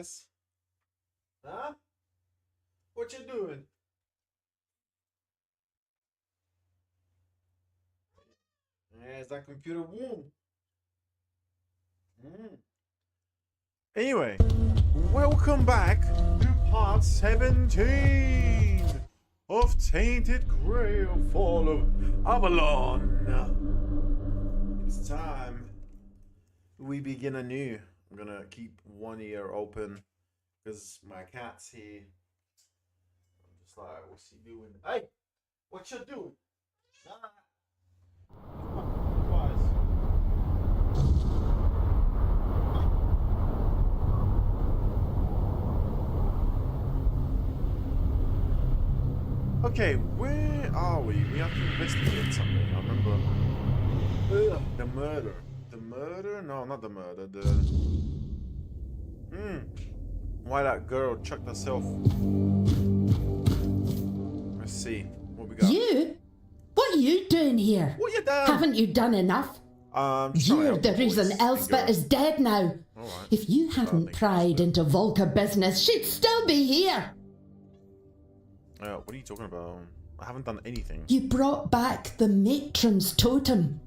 princess? Huh? What you doing? Yeah, is that computer warm? Anyway, welcome back to part 17 of Tainted Grail Fall of Avalon. It's time we begin anew. I'm gonna keep one ear open because my cat's here. I'm just like, what's he doing? Hey, what you doing? Okay, where are we? We have to investigate something. I remember the murder. The murder? No, not the murder. The why that girl chucked herself? Let's see what we got. You? What are you doing here? What you done? Haven't you done enough? You're the reason Elspeth is dead now. All right. If you hadn't pried into Volker business, she'd still be here. What are you talking about? I haven't done anything. You brought back the matron's totem.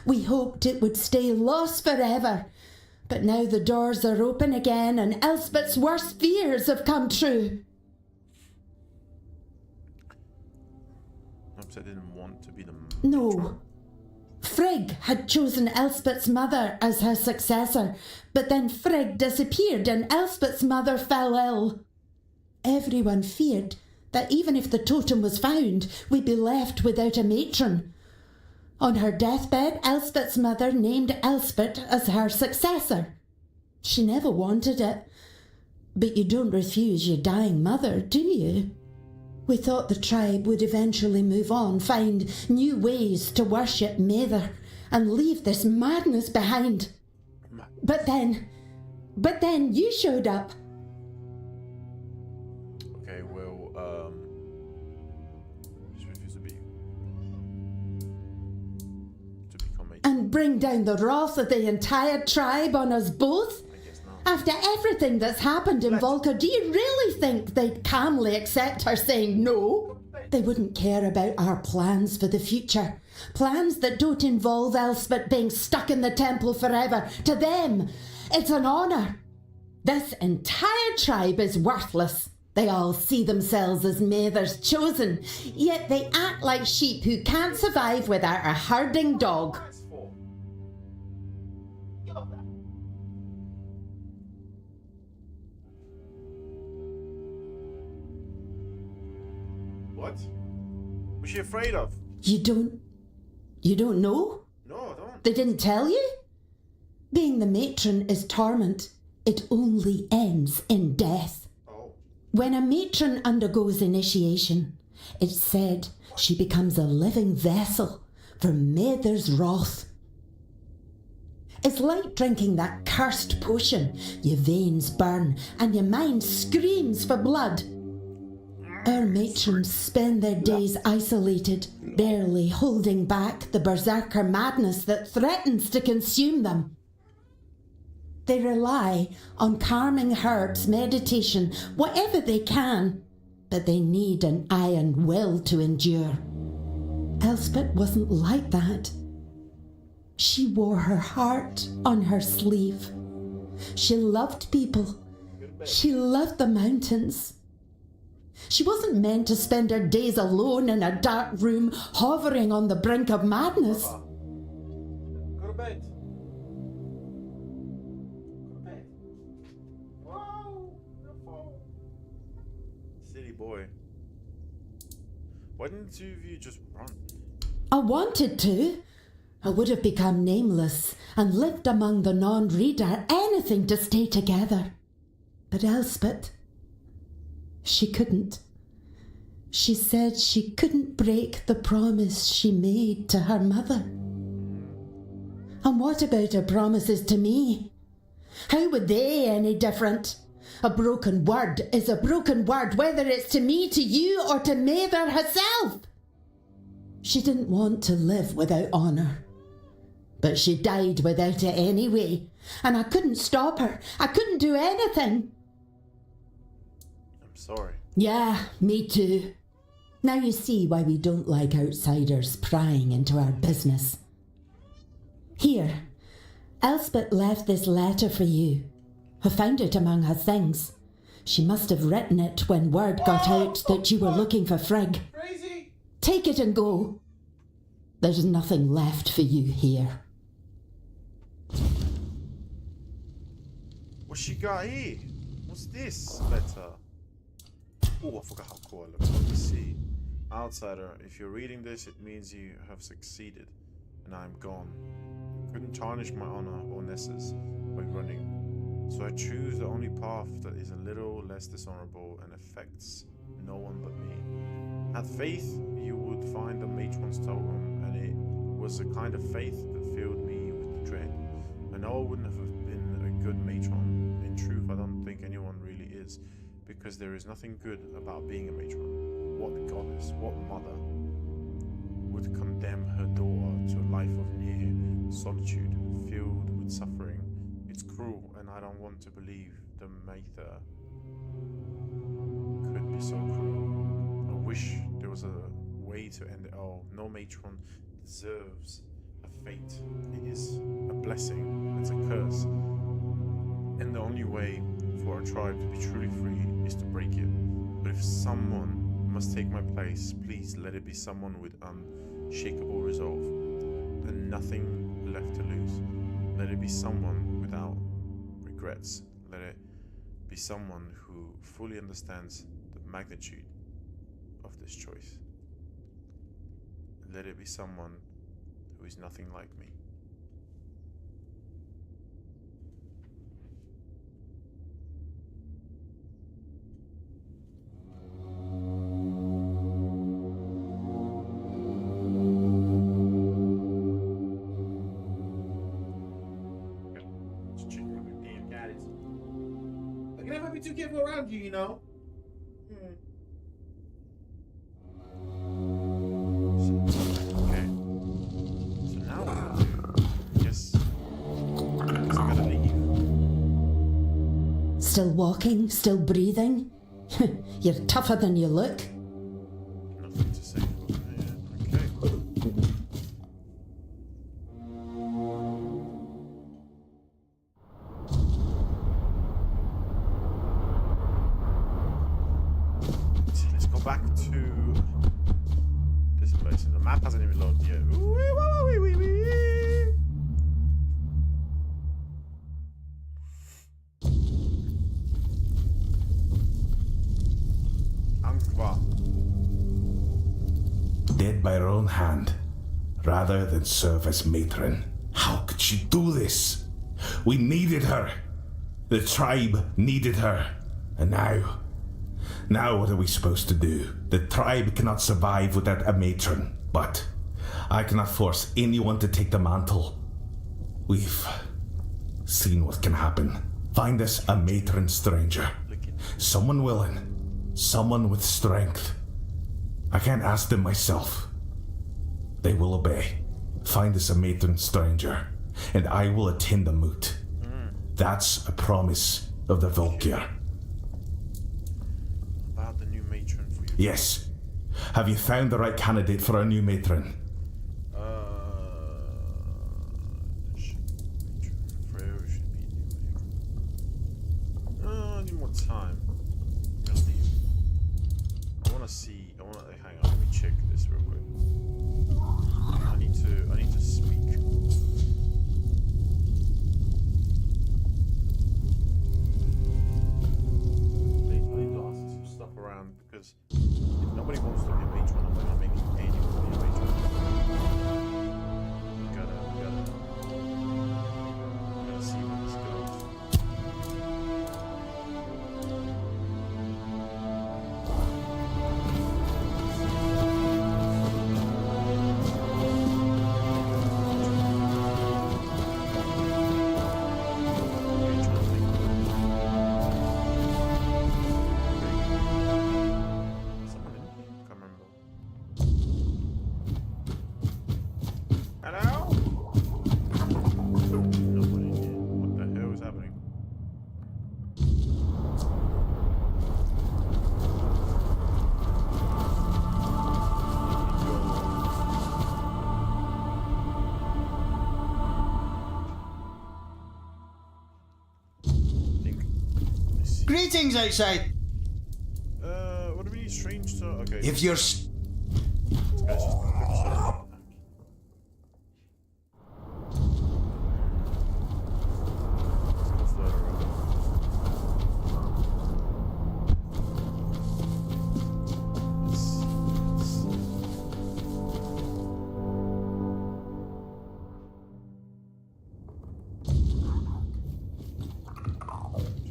We hoped it would stay lost forever, but now the doors are open again and Elspeth's worst fears have come true. Perhaps I didn't want to be the No. Frigg had chosen Elspeth's mother as her successor, but then Frigg disappeared and Elspeth's mother fell ill. Everyone feared that even if the totem was found, we'd be left without a matron. On her deathbed, Elspeth's mother named Elspeth as her successor. She never wanted it. But you don't refuse your dying mother, do you? We thought the tribe would eventually move on, find new ways to worship Mather, and leave this madness behind. But then you showed up. Okay, well, just refuse to become a... And bring down the wrath of the entire tribe on us both? I guess not. After everything that's happened in Volker, do you really think they'd calmly accept her saying no? They wouldn't care about our plans for the future. Plans that don't involve Elspeth being stuck in the temple forever. To them, it's an honour. This entire tribe is worthless. They all see themselves as Mather's chosen, yet they act like sheep who can't survive without a herding dog. What? Was she afraid of? You don't know? No, I don't. They didn't tell you? Being the matron is torment. It only ends in death. Oh. When a matron undergoes initiation, it's said she becomes a living vessel for Mather's wrath. It's like drinking that cursed potion. Your veins burn and your mind screams for blood. Our matrons spend their days isolated, barely holding back the berserker madness that threatens to consume them. They rely on calming herbs, meditation, whatever they can, but they need an iron will to endure. Elspeth wasn't like that. She wore her heart on her sleeve. She loved people. She loved the mountains. She wasn't meant to spend her days alone in a dark room, hovering on the brink of madness. Go to bed. Go to bed. Wow, beautiful. Silly boy. Why didn't the two of you just run? I wanted to. I would have become nameless and lived among the non-reader, anything to stay together. But Elspeth, she couldn't. She said she couldn't break the promise she made to her mother. And what about her promises to me? How were they any different? A broken word is a broken word, whether it's to me, to you, or to Mather herself. She didn't want to live without honour. But she died without it anyway, and I couldn't stop her. I couldn't do anything. sorry. Yeah, me too. Now you see why we don't like outsiders prying into our business. Here, Elspeth left this letter for you. I found it among her things. She must have written it when word got out that you were looking for Frigg. Crazy! Take it and go. There's nothing left for you here. What's she got here? What's this letter? Oh, I forgot how cool it looks. Let me see. Outsider, if you're reading this, it means you have succeeded, and I'm gone. Couldn't tarnish my honor or Nessa's by running, so I choose the only path that is a little less dishonorable and affects no one but me. Had faith you would find the matron's totem, and it was a kind of faith that filled me with dread. I know I wouldn't have been a good matron. In truth, I don't think anyone really is, because there is nothing good about being a matron. What goddess, what mother would condemn her daughter to a life of near solitude, filled with suffering? It's cruel, and I don't want to believe the Mater could be so cruel. I wish there was a way to end it all. No matron deserves a fate. It is a blessing, it's a curse. And the only way for our tribe to be truly free is to break it. But if someone must take my place, please let it be someone with unshakable resolve and nothing left to lose. Let it be someone without regrets. Let it be someone who fully understands the magnitude of this choice. Let it be someone who is nothing like me. Too careful around you, you know. Okay. So now what do I do? I guess I gotta leave. Still walking? Still breathing? You're tougher than you look. Nothing to say. Yeah, okay. Back to this place, and the map hasn't even loaded yet. Dead by her own hand, rather than serve as matron. How could she do this? We needed her. The tribe needed her. And now what are we supposed to do? The tribe cannot survive without a matron, but I cannot force anyone to take the mantle. We've seen what can happen. Find us a matron stranger. Someone willing. Someone with strength. I can't ask them myself. They will obey. Find us a matron stranger, and I will attend the moot. That's a promise of the Volkir. The new matron for you. Yes. Have you found the right candidate for a new matron? Freya should be a new matron. I need more time. I'm gonna leave. I wanna see. Hang on. Let me check this real quick. I need to speak. Around, because if nobody wants to be a matron, I'm not making anyone be a matron. We gotta see where this goes. Greetings outside. What do we need? Strange to... Okay. If you're... This guy's just a quick search. Let's let her run.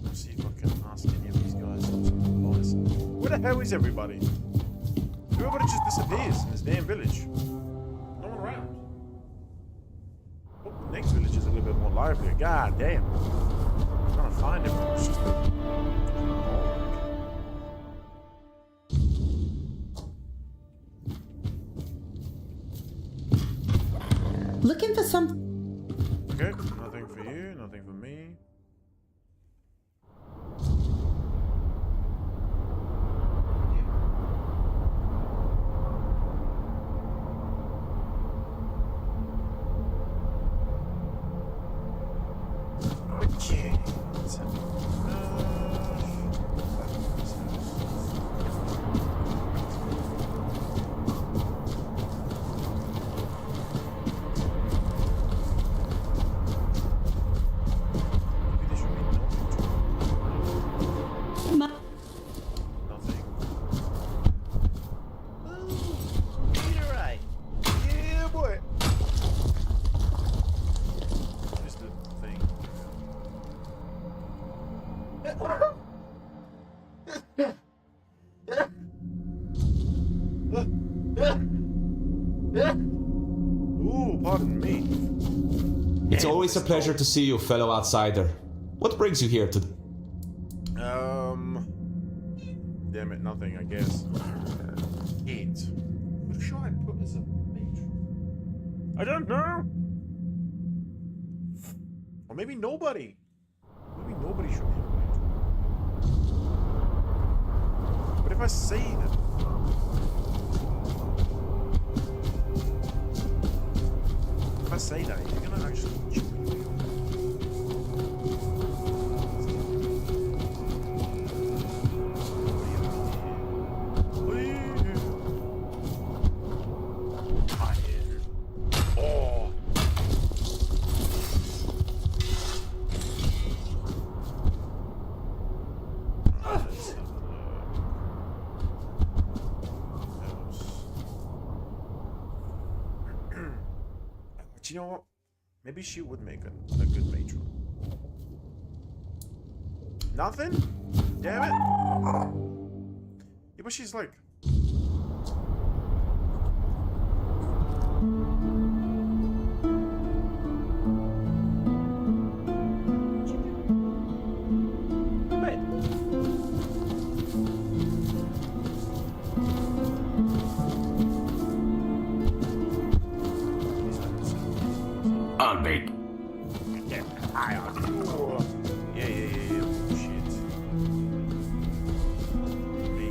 Let's see if I can ask any of these guys some advice. Where the hell is everybody? Everybody just disappears in this damn village. No one around. Oh, the next village is a little bit more lively. God damn. I'm trying to find everyone. It's just a... Looking for some. Okay, nothing for you, nothing for me. Okay. Ma- Nothing. You're right. Yeah, boy. Here's the thing. Ooh, pardon me. It's always a pleasure to see you, fellow outsider. What brings you here to... Damn it, nothing, I guess. It. Who should I put as a matron? I don't know. Or maybe nobody. Maybe nobody should be a matron. But if I say that... If I say that, you're gonna actually join me. You know what? Maybe she would make a good matron. Nothing? Damn it! Yeah, but she's like... I'll make. Yeah, yeah. Shit. Maybe.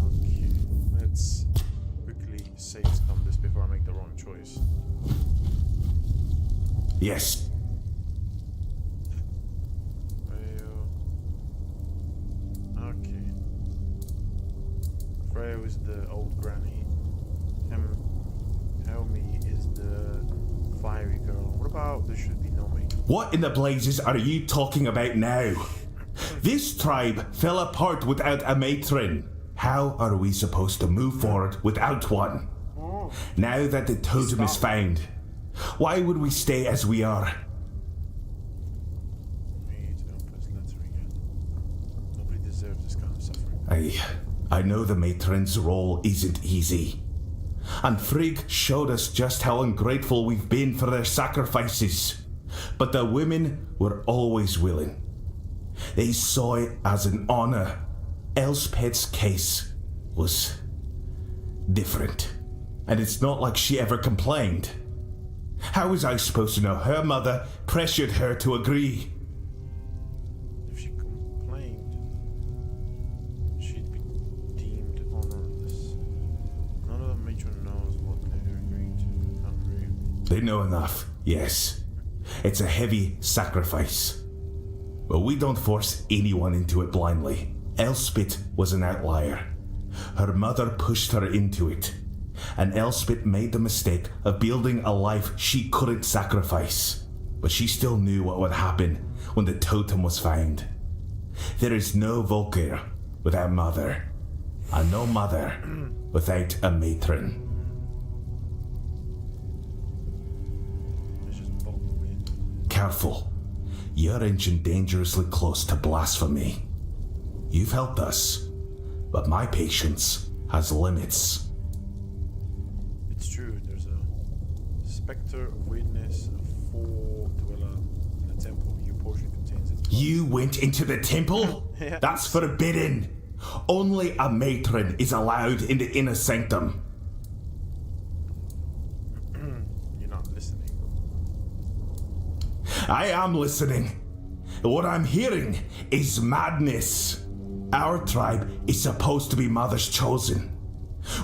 Okay, let's quickly save scum this before I make the wrong choice. Yes. Okay. Grail is the old granny. Helmi is the fiery girl. What about there should be no mate? What in the blazes are you talking about now? This tribe fell apart without a matron. How are we supposed to move forward without one? Now that the totem is found, why would we stay as we are? Nobody deserves this kind of suffering. I know the matron's role isn't easy. And Frigg showed us just how ungrateful we've been for their sacrifices. But the women were always willing. They saw it as an honor. Elspeth's case was different. And it's not like she ever complained. How was I supposed to know her mother pressured her to agree? If she complained, she'd be deemed honorless. They know enough, yes. It's a heavy sacrifice. But we don't force anyone into it blindly. Elspeth was an outlier. Her mother pushed her into it. And Elspeth made the mistake of building a life she couldn't sacrifice. But she still knew what would happen when the totem was found. There is no Volker without mother, and no mother without a matron. Careful. You're inching dangerously close to blasphemy. You've helped us, but my patience has limits. It's true, there's a spectre of weirdness, a four-dweller in the temple. Your portion contains its blood. You went into the temple? Yeah. That's forbidden. Only a matron is allowed in the inner sanctum. You're not listening. I am listening. What I'm hearing is madness. Our tribe is supposed to be Mother's chosen,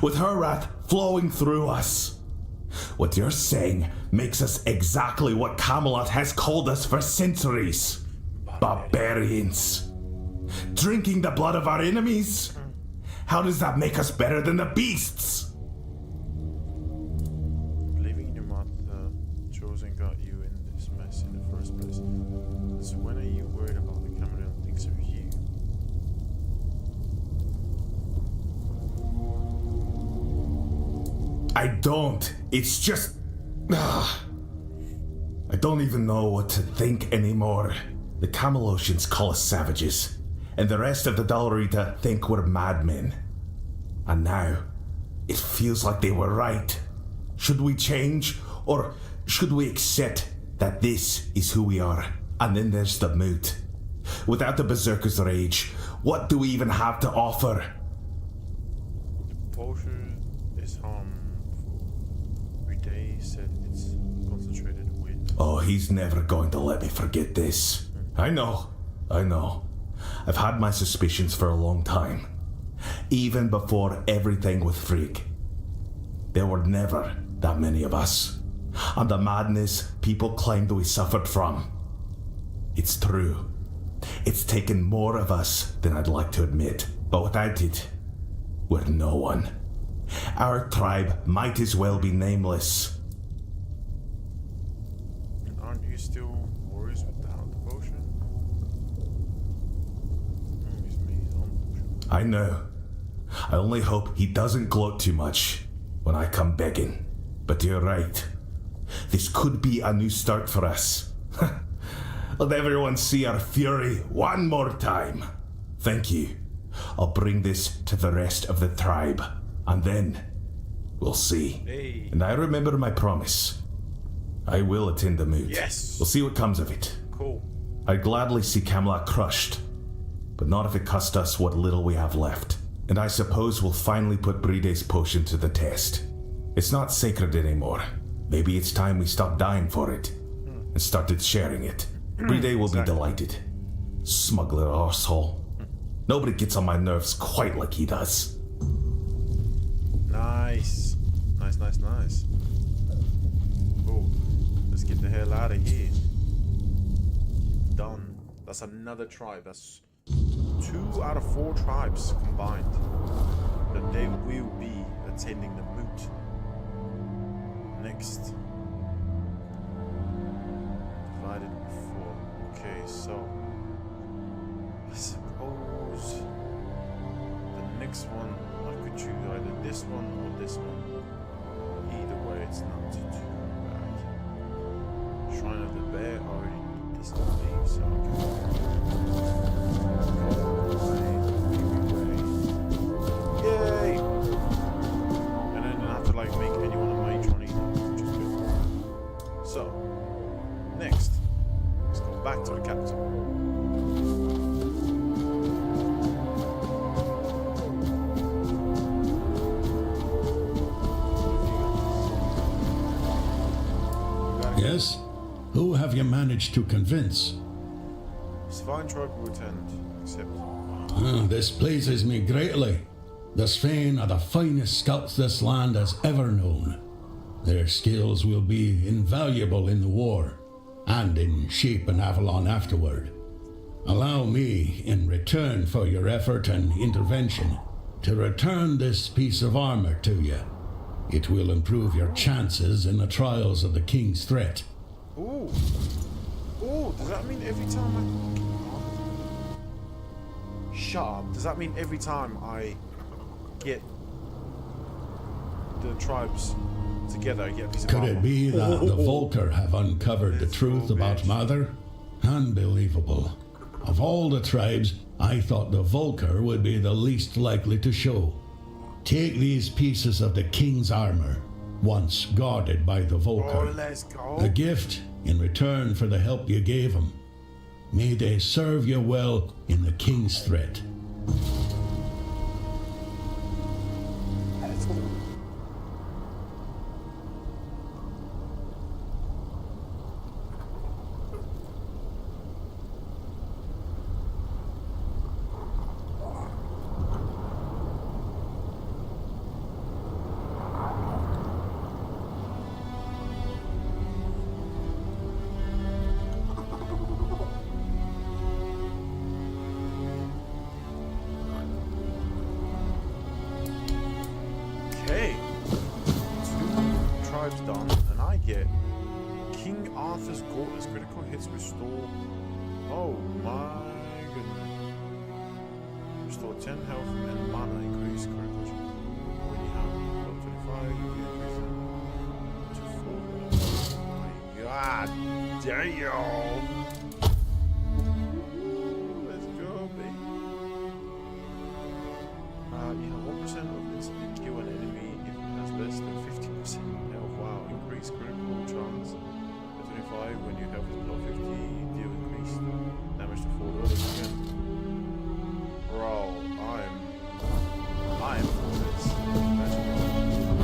with her wrath flowing through us. What you're saying makes us exactly what Camelot has called us for centuries. Barbarians. Drinking the blood of our enemies? How does that make us better than the beasts? Believing in your mother chosen got you in this mess in the first place. So when are you worried about the Cameron thinks of you? I don't. It's just... I don't even know what to think anymore. The Camelosians call us savages, and the rest of the Dalrita think we're madmen. And now, it feels like they were right. Should we change, or should we accept that this is who we are? And then there's the moot. Without the Berserker's rage, what do we even have to offer? The potion is harmful. Day said it's concentrated with. Oh, he's never going to let me forget this. I know. I've had my suspicions for a long time. Even before everything with Frigg. There were never that many of us. And the madness people claimed we suffered from. It's true. It's taken more of us than I'd like to admit. But without it, we're no one. Our tribe might as well be nameless. And aren't you still worried without the potion? He's made his own potion. I know. I only hope he doesn't gloat too much when I come begging. But you're right. This could be a new start for us. Let everyone see our fury one more time. Thank you. I'll bring this to the rest of the tribe. And then, we'll see. Hey. And I remember my promise. I will attend the moot. Yes. We'll see what comes of it. Cool. I'd gladly see Camelot crushed, but not if it cost us what little we have left. And I suppose we'll finally put Bride's potion to the test. It's not sacred anymore. Maybe it's time we stopped dying for it and started sharing it. Bride will be delighted. Smuggler arsehole. Nobody gets on my nerves quite like he does. Nice. Nice. Cool. Let's get the hell out of here. Done. That's another tribe. That's 2 out of 4 tribes combined. That they will be attending the moot. Next. Divided before. Okay, so I suppose the next one I could choose either this one or this one. Either way, it's not too bad. Shrine of the Bear already did this to me, so Yay! And then I don't have to like make anyone a matron either, which is good. So, next, let's go back to the capital. Yes? Who have you managed to convince? Svine tribe will attend, except This pleases me greatly. The Svein are the finest scouts this land has ever known. Their skills will be invaluable in the war, and in Sheep and Avalon afterward. Allow me, in return for your effort and intervention, to return this piece of armor to you. It will improve your chances in the trials of the King's threat. Ooh. Ooh, does that mean every time I... Shut up. Does that mean every time I get the tribes together, I get a piece of Could armor? it be that the Volker have uncovered the This truth little about bitch. Mother? Unbelievable. Of all the tribes, I thought the Volker would be the least likely to show. Take these pieces of the King's armor, once guarded by the Oh, Volker. let's go. A gift in return for the help you gave him. May they serve you well in the King's threat. Let's go. Okay, 2 tribes done, and I get King Arthur's Quarters. Critical hits restore. Oh my goodness. Restore 10 health and mana. Increase critical chance. When you have level 25, you increase it to 4. Oh my god, damn! Let's go, baby. You have 1% of instantly kill an enemy if it has less than 50% health. Wow, increase critical chance at 25 when your health is below 50. Deal increased damage to 4 others again. Bro, I'm for this. Let's go.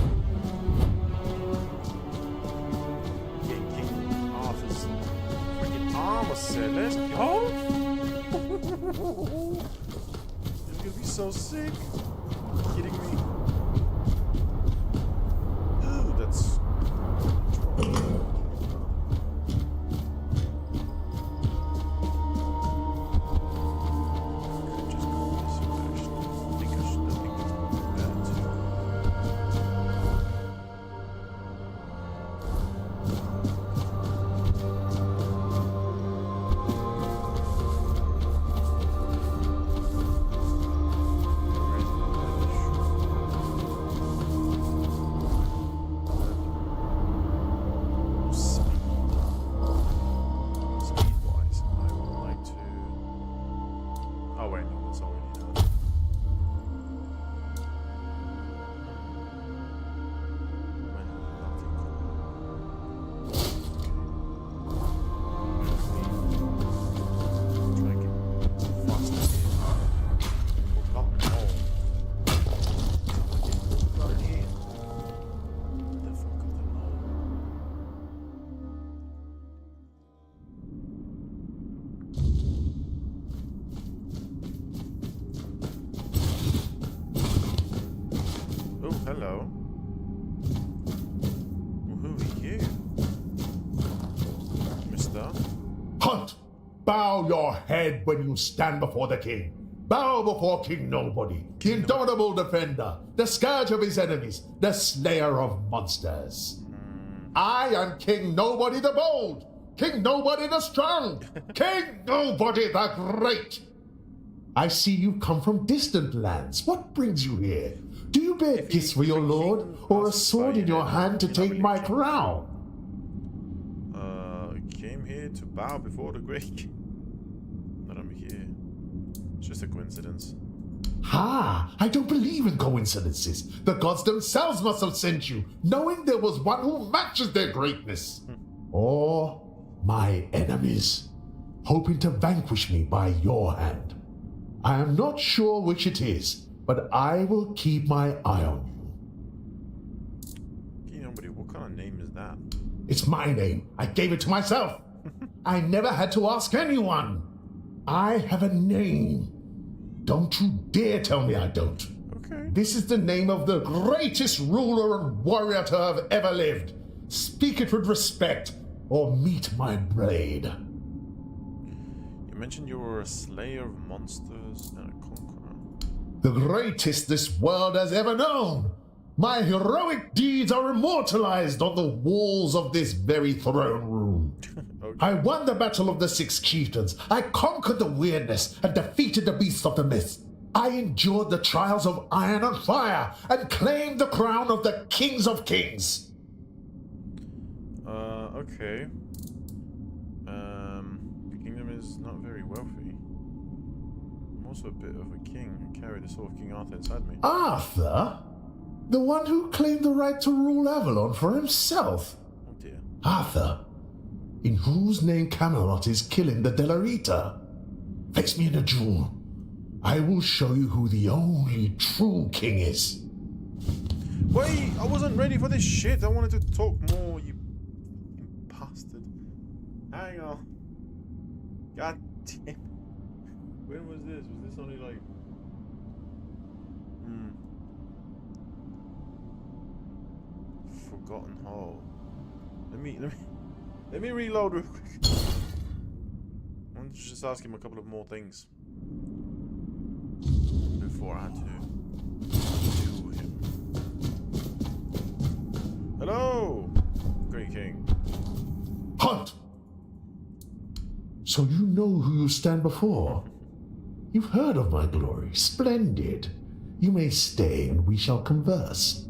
Get King Arthur's freaking armor set. Let's go. It's gonna be so sick. Kidding me? Ooh, that's... Just go this way, actually. I think let's go with that too. Speed-wise, I would like to... Oh wait, no, that's already done. When nothing try and get faster here. Got it here. The fuck got them all. Oh, hello. Well, who are you? Mister? Hunt! Bow your head when you stand before the king. Bow before King Nobody, the indomitable defender, the scourge of his enemies, the slayer of monsters. I am King Nobody the Bold, King Nobody the Strong, King Nobody the Great. I see you come from distant lands. What brings you here? Do you bear gifts for your lord, or a sword in your hand to take my crown? Came here to bow before the great king. But I'm here. It's just a coincidence. Ha! I don't believe in coincidences. The gods themselves must have sent you, knowing there was one who matches their greatness. Or my enemies, hoping to vanquish me by your hand. I am not sure which it is, but I will keep my eye on you. King Nobody, what kind of name is that? It's my name. I gave it to myself. I never had to ask anyone. I have a name. Don't you dare tell me I don't. Okay. This is the name of the greatest ruler and warrior to have ever lived. Speak it with respect, or meet my blade. You mentioned you were a slayer of monsters and a conqueror. The greatest this world has ever known. My heroic deeds are immortalized on the walls of this very throne room. Okay. I won the battle of the 6 chieftains. I conquered the weirdness and defeated the beasts of the mist. I endured the trials of iron and fire and claimed the crown of the kings of kings. Okay. The kingdom is not very wealthy. I'm also a bit of a king. I carry the soul of King Arthur inside me. Arthur? The one who claimed the right to rule Avalon for himself? Oh dear. Arthur, in whose name Camelot is killing the Delarita. Face me in a duel. I will show you who the only true king is. Wait, I wasn't ready for this shit. I wanted to talk more, you bastard. Hang on. God damn. When was this? Was this only like... Forgotten Hall. Let me reload real quick. I want to just ask him a couple of more things before I had to do him. Hello, Great King. Hunt! So you know who you stand before? You've heard of my glory. Splendid. You may stay and we shall converse.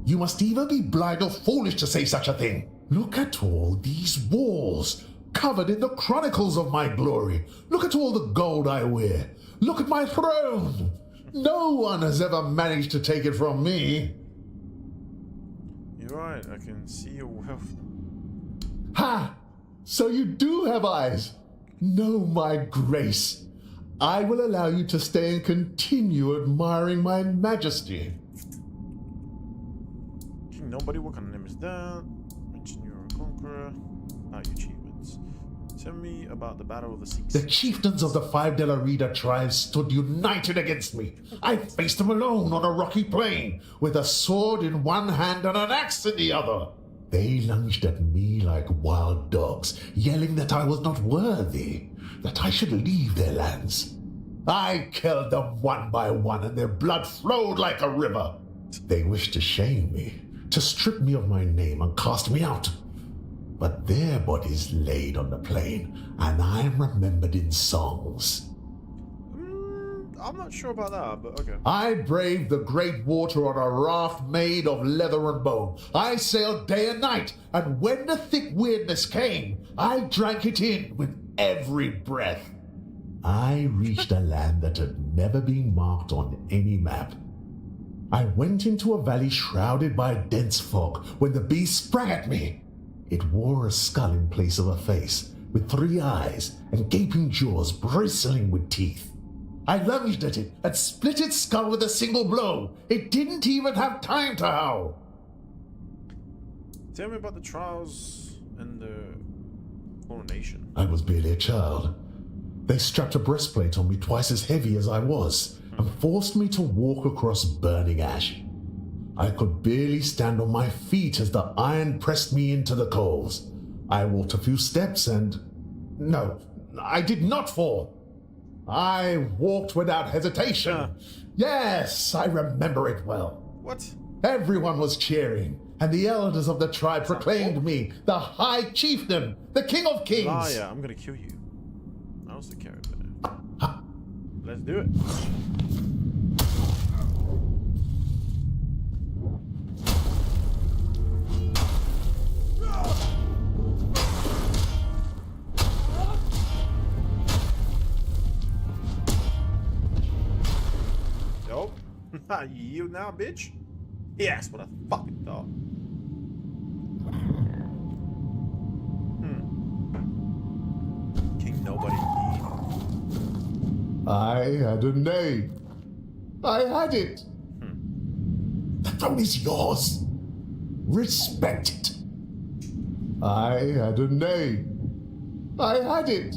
You must either be blind or foolish to say such a thing. Look at all these walls, covered in the chronicles of my glory. Look at all the gold I wear. Look at my throne. No one has ever managed to take it from me. You're right, I can see your wealth. Ha! So you do have eyes. Know my grace. I will allow you to stay and continue admiring my majesty. King Nobody, what kind of name is that? Mention you're a conqueror. About your achievements. Tell me about the Battle of the Six. The chieftains of the 5 Delarida tribes stood united against me. I faced them alone on a rocky plain, with a sword in one hand and an axe in the other. They lunged at me like wild dogs, yelling that I was not worthy, that I should leave their lands. I killed them one by one, and their blood flowed like a river. They wished to shame me, to strip me of my name and cast me out. But their bodies laid on the plain, and I am remembered in songs. I'm not sure about that, but okay. I braved the great water on a raft made of leather and bone. I sailed day and night, and when the thick weirdness came, I drank it in with every breath. I reached a land that had never been marked on any map. I went into a valley shrouded by dense fog when the beast sprang at me. It wore a skull in place of a face, with 3 eyes and gaping jaws bristling with teeth. I lunged at it and split its skull with a single blow. It didn't even have time to howl. Tell me about the trials and the coronation. I was barely a child. They strapped a breastplate on me twice as heavy as I was and forced me to walk across burning ash. I could barely stand on my feet as the iron pressed me into the coals. I walked a few steps and... No, I did not fall. I walked without hesitation. Yes, I remember it well. What? Everyone was cheering, and the elders of the tribe proclaimed me the High Chieftain, the King of Kings. Liar, I'm gonna kill you. I also carry it better. Let's do it. You yield now, bitch? Yeah, that's what I fucking thought. King Nobody indeed. I had a name. I had it. The throne is yours. Respect it. I had a name. I had it.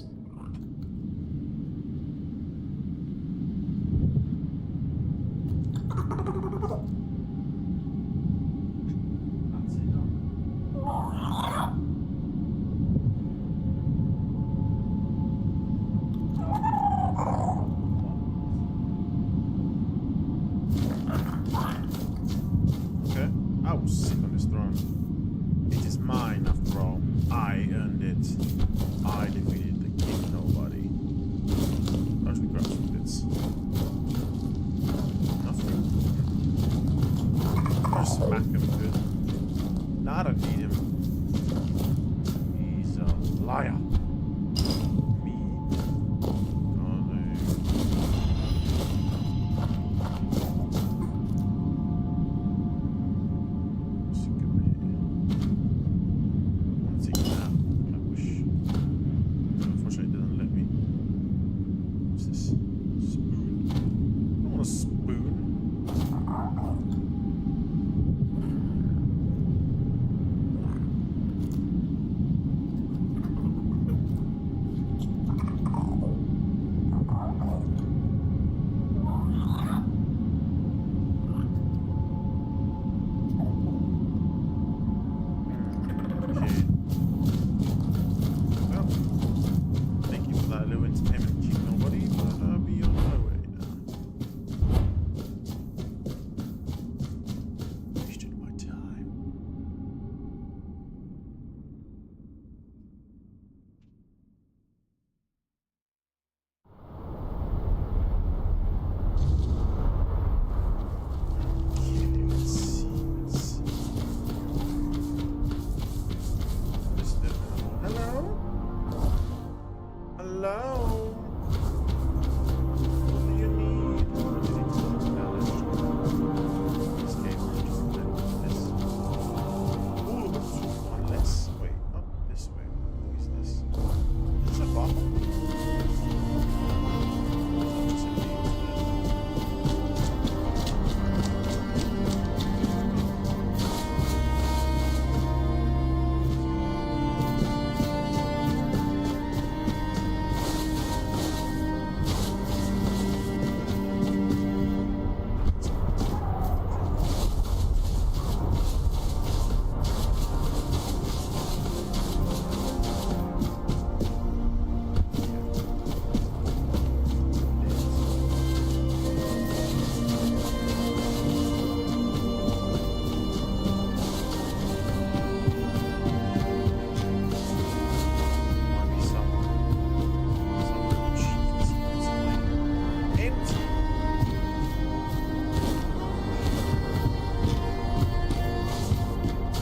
hint.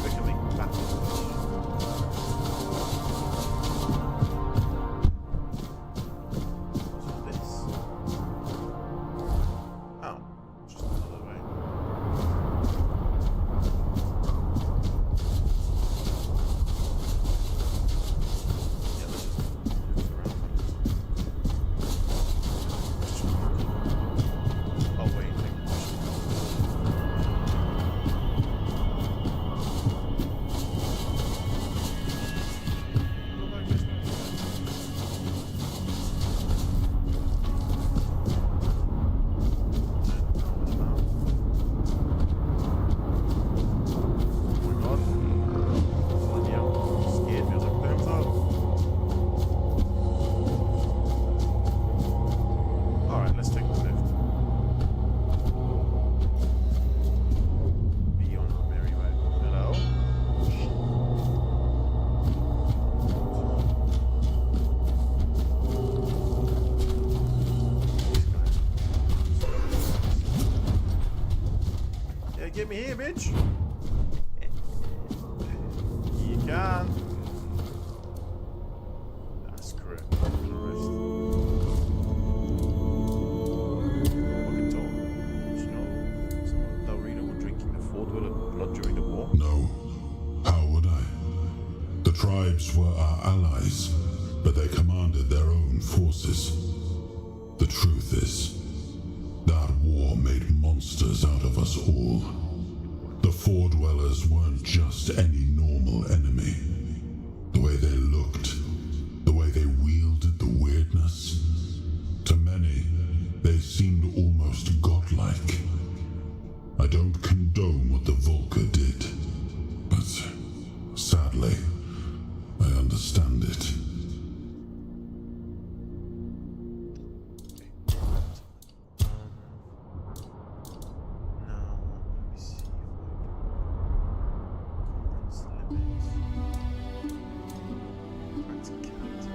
Becoming backwards. What's this? Oh, it's just another way. Yeah, let's just move around. Oh wait, maybe we should go. Go back this way. Oh my god. Bloody hell. Scared me. I was like, "Where's that?" Alright, let's take the lift. Be on our merry way. Hello? Yeah, get me here, bitch. You can. That's correct. Fucking talk. Did you know some of the Arena were drinking the Ford blood during the war? No. How would I? The tribes were our allies, but they commanded their own forces. The truth is, that war made monsters out of us all. The Four Dwellers weren't just any normal enemy. The way they looked, the way they wielded the weirdness. To many, they seemed almost godlike. I don't condone what the Volker did, but sadly, I understand it. Now, let me see if I can comments limits. Practicality.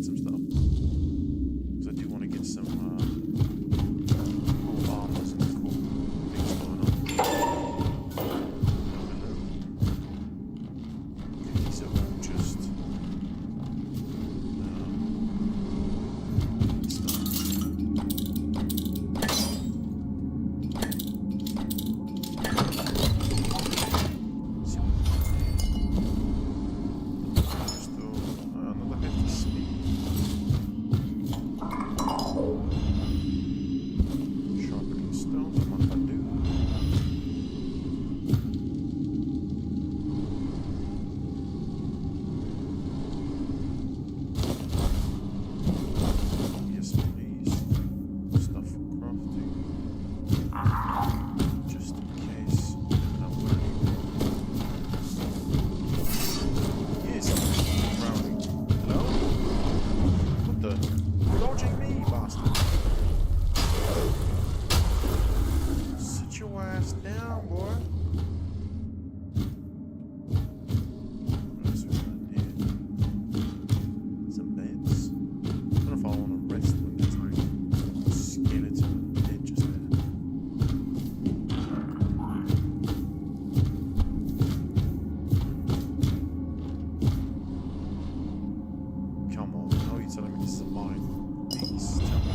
get some stuff. Because I do want to get some cool armors and cool things going on. These are all just stuff. Another 50 speed. Sharpening stones, what if I do? Yes, please. Stuff for crafting. Just in case. Never know where. Yes, I'm drowning. Hello? What the? Dodging me, bastard. Sit your ass down, boy. What else we got here? Some beds. I don't know if I want to rest when there's like a skeleton dead just there. Come on, how are you telling me this is a mine? Please tell me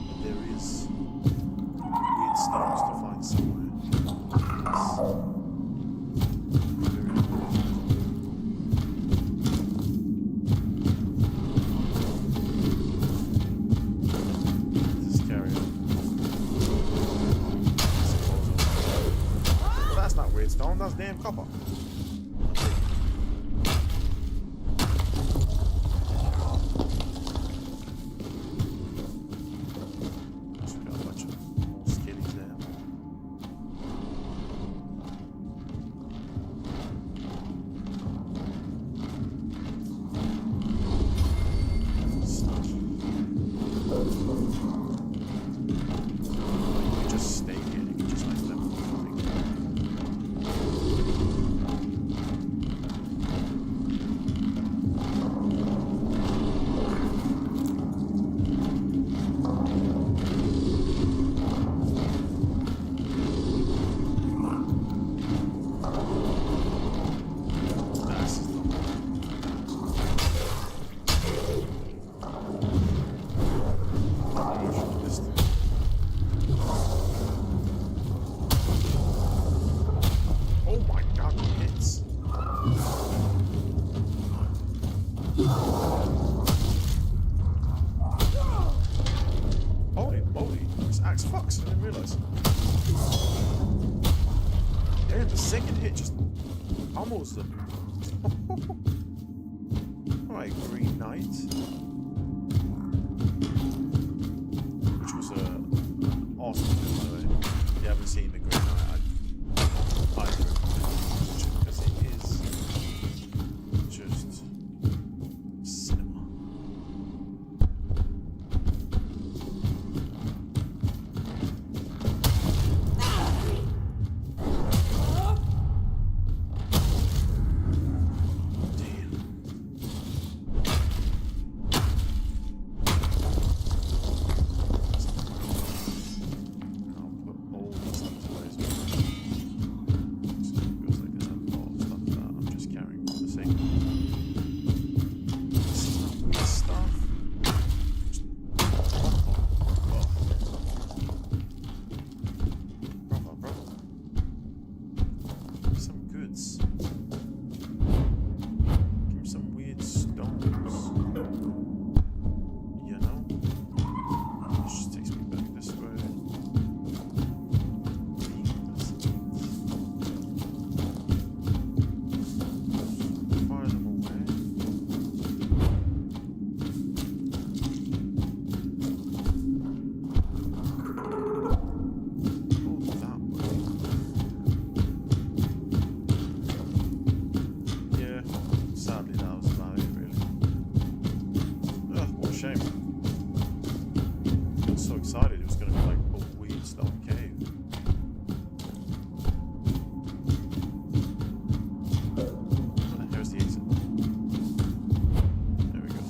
that there is weird stones to find somewhere. Very important. Let's just carry on. Well, that's not weird stone, that's damn copper. So we got a bunch of more skillies there. Stuff. You can just stay here, you can just like level farming. That's the one. Oh my god, the hits. Holy moly, this axe fucks, I didn't realise. Damn, the second hit just almost them. Alright, Green Knight. Which was a awesome film, by the way. If you haven't seen the Green Knight, I recommend it because it is just cinema. Damn. I'll put all the stuff away as well. So it feels like there's a lot of stuff that I'm just carrying for the sake of it. This is not weird stuff. Brother. Some goods. Give me some weird stones. You know? This just takes me back this way. Fire them away. Go that way. Yeah, sadly that was about it really. Ugh, what a shame. I was so excited it was going to be like a weird stone cave. Here's the exit. There we go.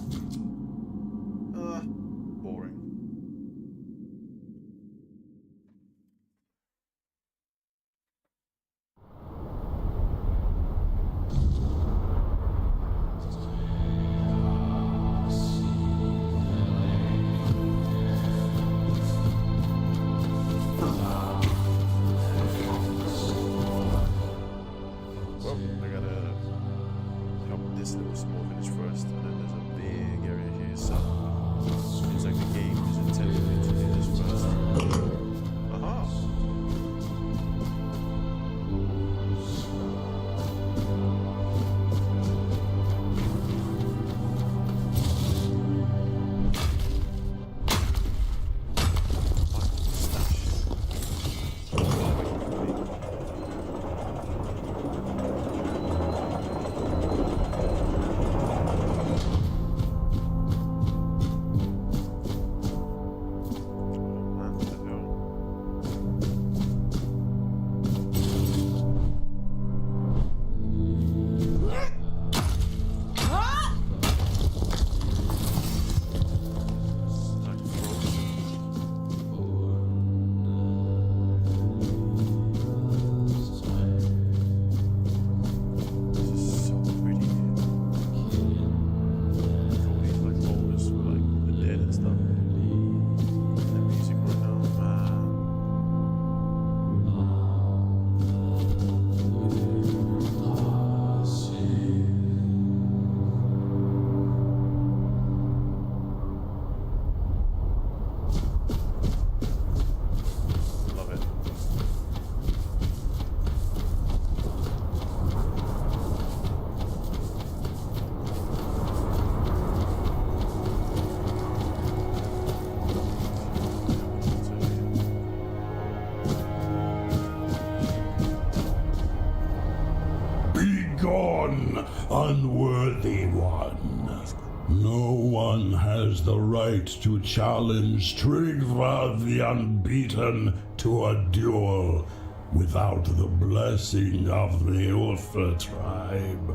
No one has the right to challenge Trigva the Unbeaten to a duel without the blessing of the Ulfa tribe.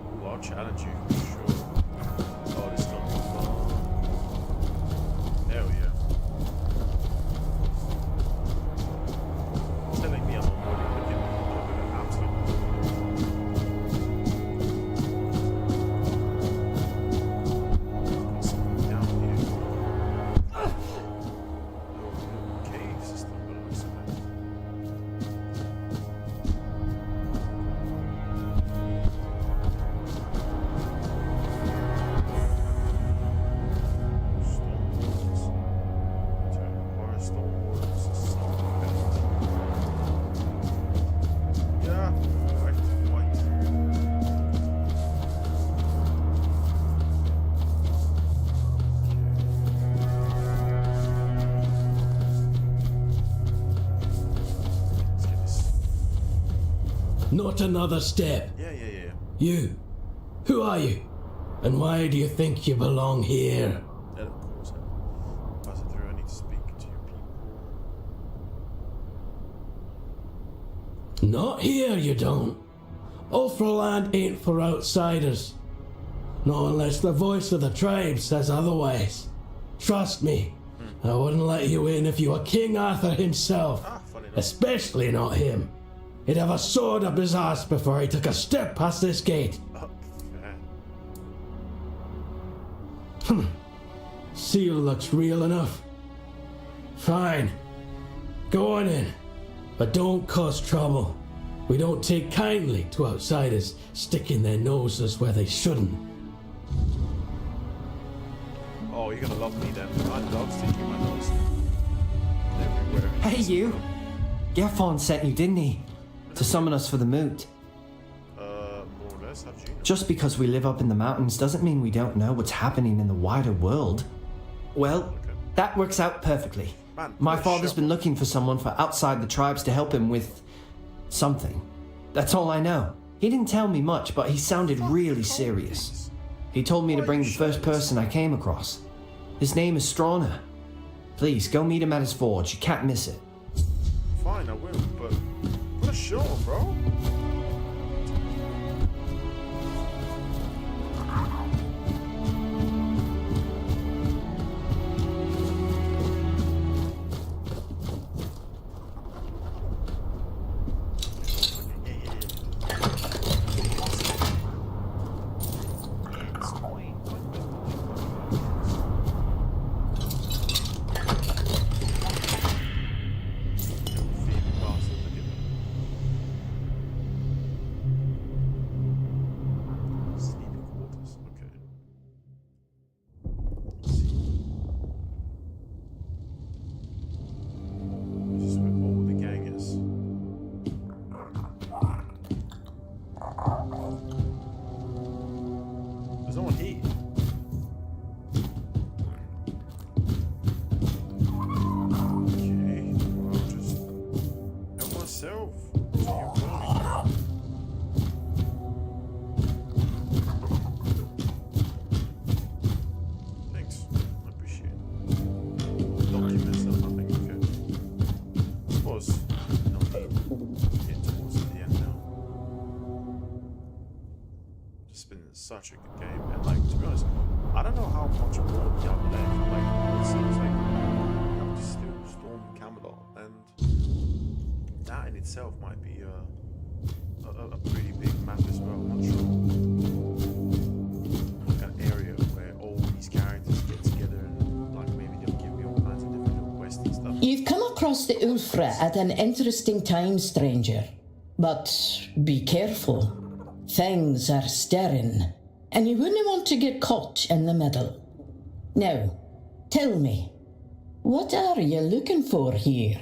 Ooh, I'll challenge you for sure. Oh, this is not too far. Hell yeah. Telling me I'm already looking a little bit of absolute. Something down here. Oh, cave system, but it looks like. Not another step. Yeah. You. Who are you? And why do you think you belong here? Of course. Pass it through. I need to speak to your people. Not here, you don't. Ulfraland ain't for outsiders. Not unless the voice of the tribe says otherwise. Trust me, I wouldn't let you in if you were King Arthur himself. Funny enough. Especially not him. He'd have a sword up his ass before he took a step past this gate. Oh, fair. Seal looks real enough. Fine. Go on in. But don't cause trouble. We don't take kindly to outsiders sticking their noses where they shouldn't. Oh, you're gonna love me then. I love sticking my nose everywhere. Hey, you! Gefon sent you, didn't he? To summon us for the moot. More or less, how'd you know? Just because we live up in the mountains doesn't mean we don't know what's happening in the wider world. Well, that works out perfectly. Man, My what a father's shock. been looking for someone for outside the tribes to help him with something. That's all I know. He didn't tell me much, but he sounded really serious. He told me to bring the first person I came across. His name is Strana. Please, go meet him at his forge. You can't miss it. Fine, I will, but put a show on, bro. There's no one here. Okay, well, I'll just help myself. So you're going. Thanks. I appreciate it. Documents or nothing, okay. Of course, no need. Get towards the end now. It's been such a good game, and like, to be honest, I don't know how much more we have left. Like, it seems like we have to still storm Camelot, and that in itself might be a pretty big map as well. I'm not sure. Like an area where all these characters get together, and like maybe they'll give me all kinds of different little quests and stuff. You've come across the Ulfra at an interesting time, stranger. But be careful. Things are stirring, and you wouldn't want to get caught in the middle. Now, tell me, what are you looking for here?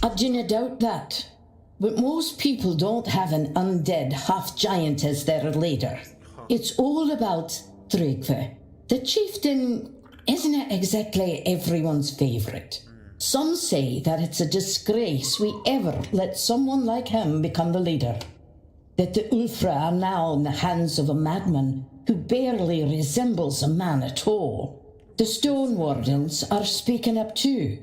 I do not doubt that, but most people don't have an undead half-giant as their leader. It's all about Tryggve. The chieftain isn't exactly everyone's favourite. Some say that it's a disgrace we ever let someone like him become the leader. That the Ulfra are now in the hands of a madman who barely resembles a man at all. The Stone Wardens are speaking up too,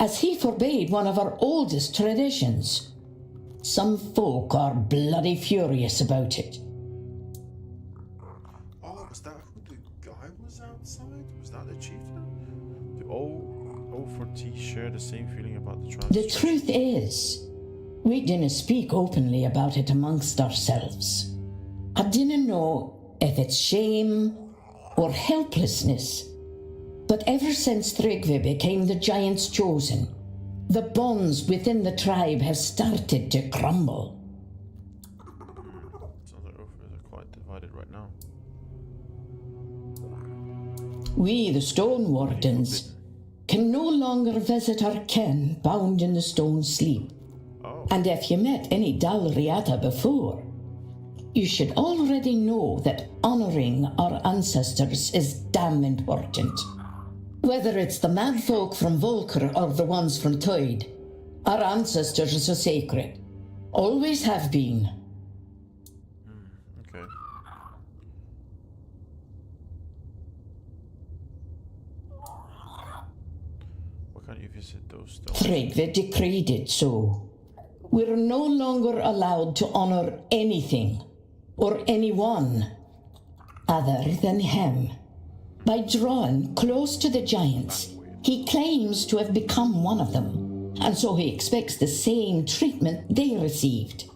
as he forbade one of our oldest traditions. Some folk are bloody furious about it. Oh, was that who the guy was outside? Was that the chieftain? Do all for T share the same feeling about the trans? The truth is, we didn't speak openly about it amongst ourselves. I didn't know if it's shame or helplessness, but ever since Tryggvi became the Giant's Chosen, the bonds within the tribe have started to crumble. Sounds like Ulfra are quite divided right now. We, the Stone Wardens, can no longer visit our kin bound in the stone sleep. Oh. And if you met any Dalriata before, you should already know that honouring our ancestors is damn important. Whether it's the mad folk from Volker or the ones from Tainted, our ancestors are sacred. Always have been. Okay. Why can't you visit those stones? Tryggvi decreed it so. We're no longer allowed to honour anything or anyone other than him. By drawing close to the giants, he claims to have become one of them, and so he expects the same treatment they received.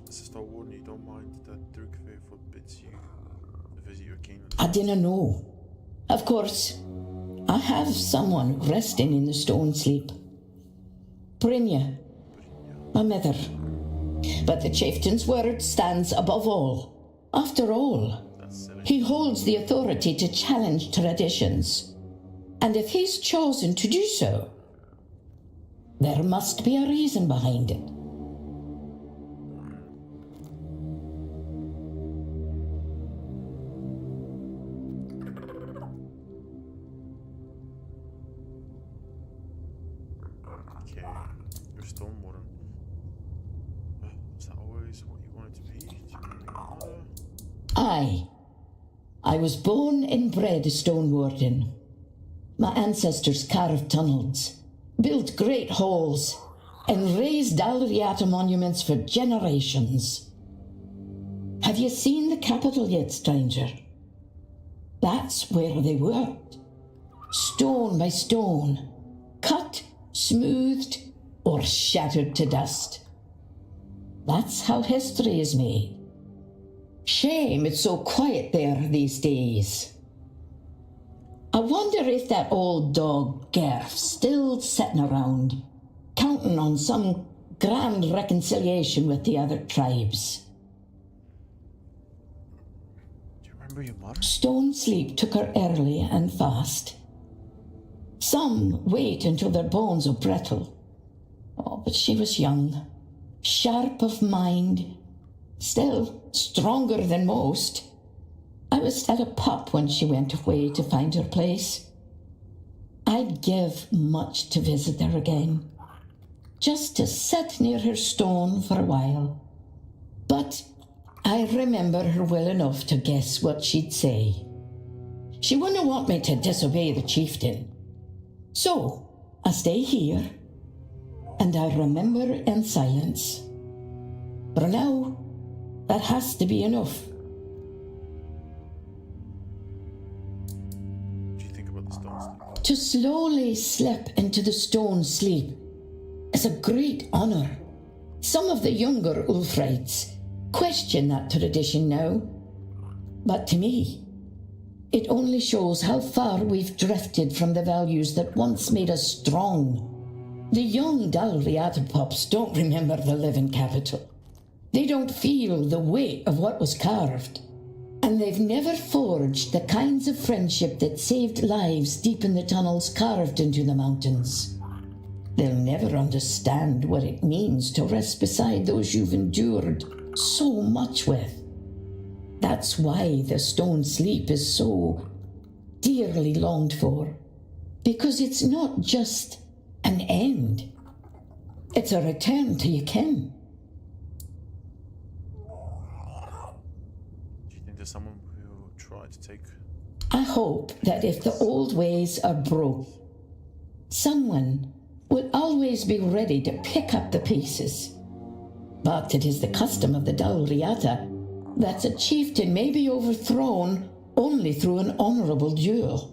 Sister Warden, you don't mind that Tryggvi forbids you to visit your king? I didn't know. Of course, I have someone resting in the stone sleep. Brynja, my mother. But the chieftain's word stands above all. After all, he holds the authority to challenge traditions. And if he's chosen to do so, there must be a reason behind it. Okay, you're Stone Warden. Is that always what you wanted to be? Do you want to be another? Aye. I was born and bred a Stone Warden. My ancestors carved tunnels, built great halls, and raised Dalriata monuments for generations. Have you seen the capital yet, stranger? That's where they worked. Stone by stone, cut, smoothed, or shattered to dust. That's how history is made. Shame it's so quiet there these days. I wonder if that old dog Gerf's still sitting around, counting on some grand reconciliation with the other tribes. Do you remember your mother? Stone sleep took her early and fast. Some wait until their bones are brittle. Oh, but she was young, sharp of mind, still stronger than most. I was still a pup when she went away to find her place. I'd give much to visit her again, just to sit near her stone for a while. But I remember her well enough to guess what she'd say. She wouldn't want me to disobey the chieftain. So I stay here, and I remember in silence. For now, that has to be enough. What do you think about the stones? To slowly slip into the stone sleep is a great honour. Some of the younger Ulfrites question that tradition now. But to me, it only shows how far we've drifted from the values that once made us strong. The young Dalriata pups don't remember the living capital. They don't feel the weight of what was carved. And they've never forged the kinds of friendship that saved lives deep in the tunnels carved into the mountains. They'll never understand what it means to rest beside those you've endured so much with. That's why the stone sleep is so dearly longed for. Because it's not just an end. It's a return to your kin. Do you think there's someone who will try to take... I hope that if the old ways are broke, someone will always be ready to pick up the pieces. But it is the custom of the Dalriata that a chieftain may be overthrown only through an honourable duel,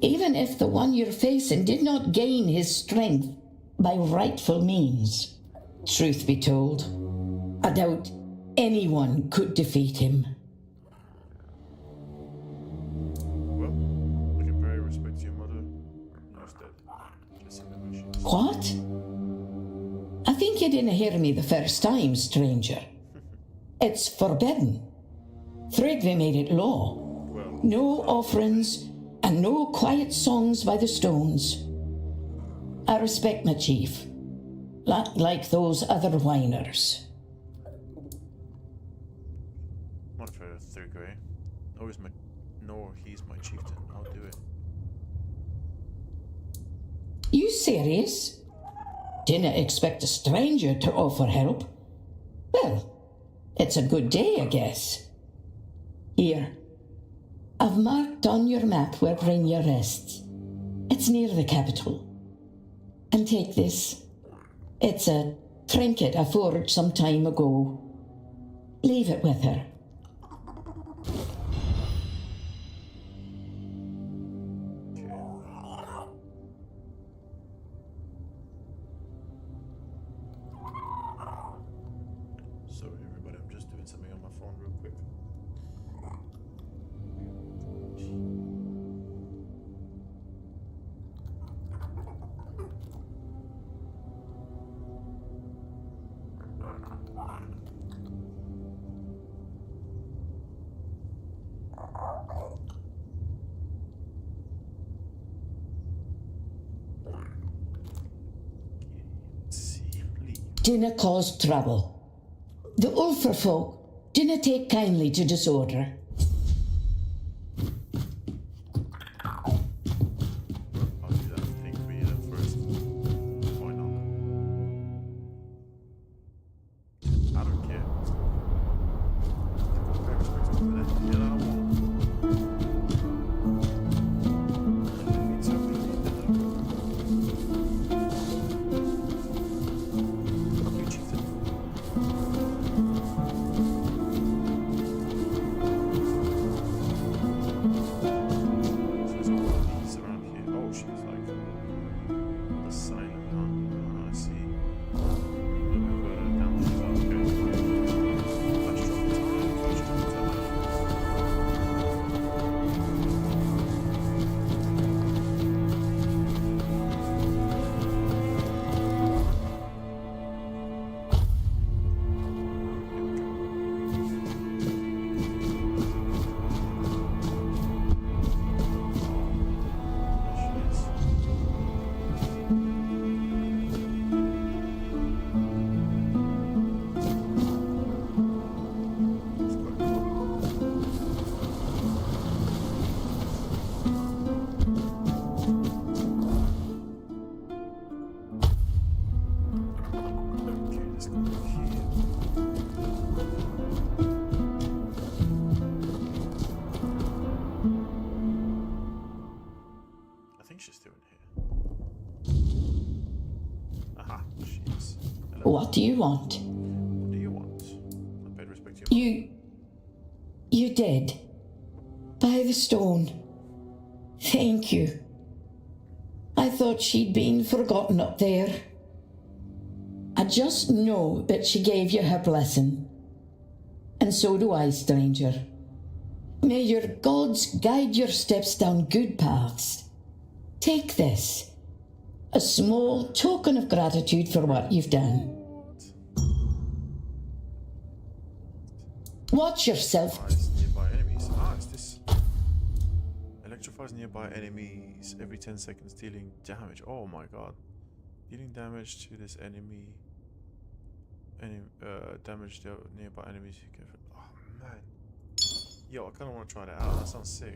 even if the one you're facing did not gain his strength by rightful means. Truth be told, I doubt anyone could defeat him. Well, I can very respect your mother. Instead, just in the wishes. What? I think you didn't hear me the first time, stranger. It's forbidden. Thrigvi made it law. Well, No offerings and no quiet songs by the stones. I respect my chief, like those other whiners. not afraid of Thurgrey. Nor he's my chieftain. I'll do it. You serious? Didn't expect a stranger to offer help. Well, it's a good day, I guess. Here, I've marked on your map where Brynja rests. It's near the capital. And take this. It's a trinket I forged some time ago. Leave it with her. Sorry, everybody. I'm just doing something on my phone real quick. Dinna cause trouble. The Ulfer folk dinna take kindly to disorder. I'll do that thing for you then first. Why not? I don't care. I'm very respectful for that. You know, I won't. You chieftain. There's a lot of these around here. Oh, she's like the silent, huh? I see. A little bit further down, she's like, okay. Flash drop time, flash drop time. There she is. It's quite cool. Okay, let's go here. I think she's still in here. Aha, she is. Hello. What do you want? What do you want? I better respect you. You did. By the stone. Thank you. I thought she'd been forgotten up there. I just know that she gave you her blessing. And so do I, stranger. May your gods guide your steps down good paths. Take this. A small token of gratitude for what you've done. Watch yourself. Electrifies nearby enemies. Ah, it's this. Electrifies nearby enemies every 10 seconds, dealing damage. Oh my god. Dealing damage to this enemy. Damage to nearby enemies. Oh man. Yo, I kind of want to try that out. That sounds sick.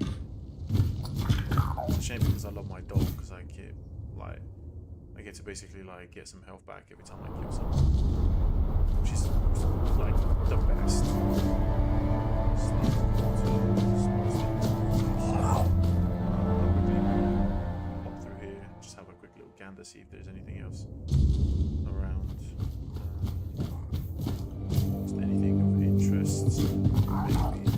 It's a shame because I love my dog because I get to basically like get some health back every time I kill someone, which is like the best. Pop through here, just have a quick little gander, see if there's anything else around. Anything of interest? Maybe.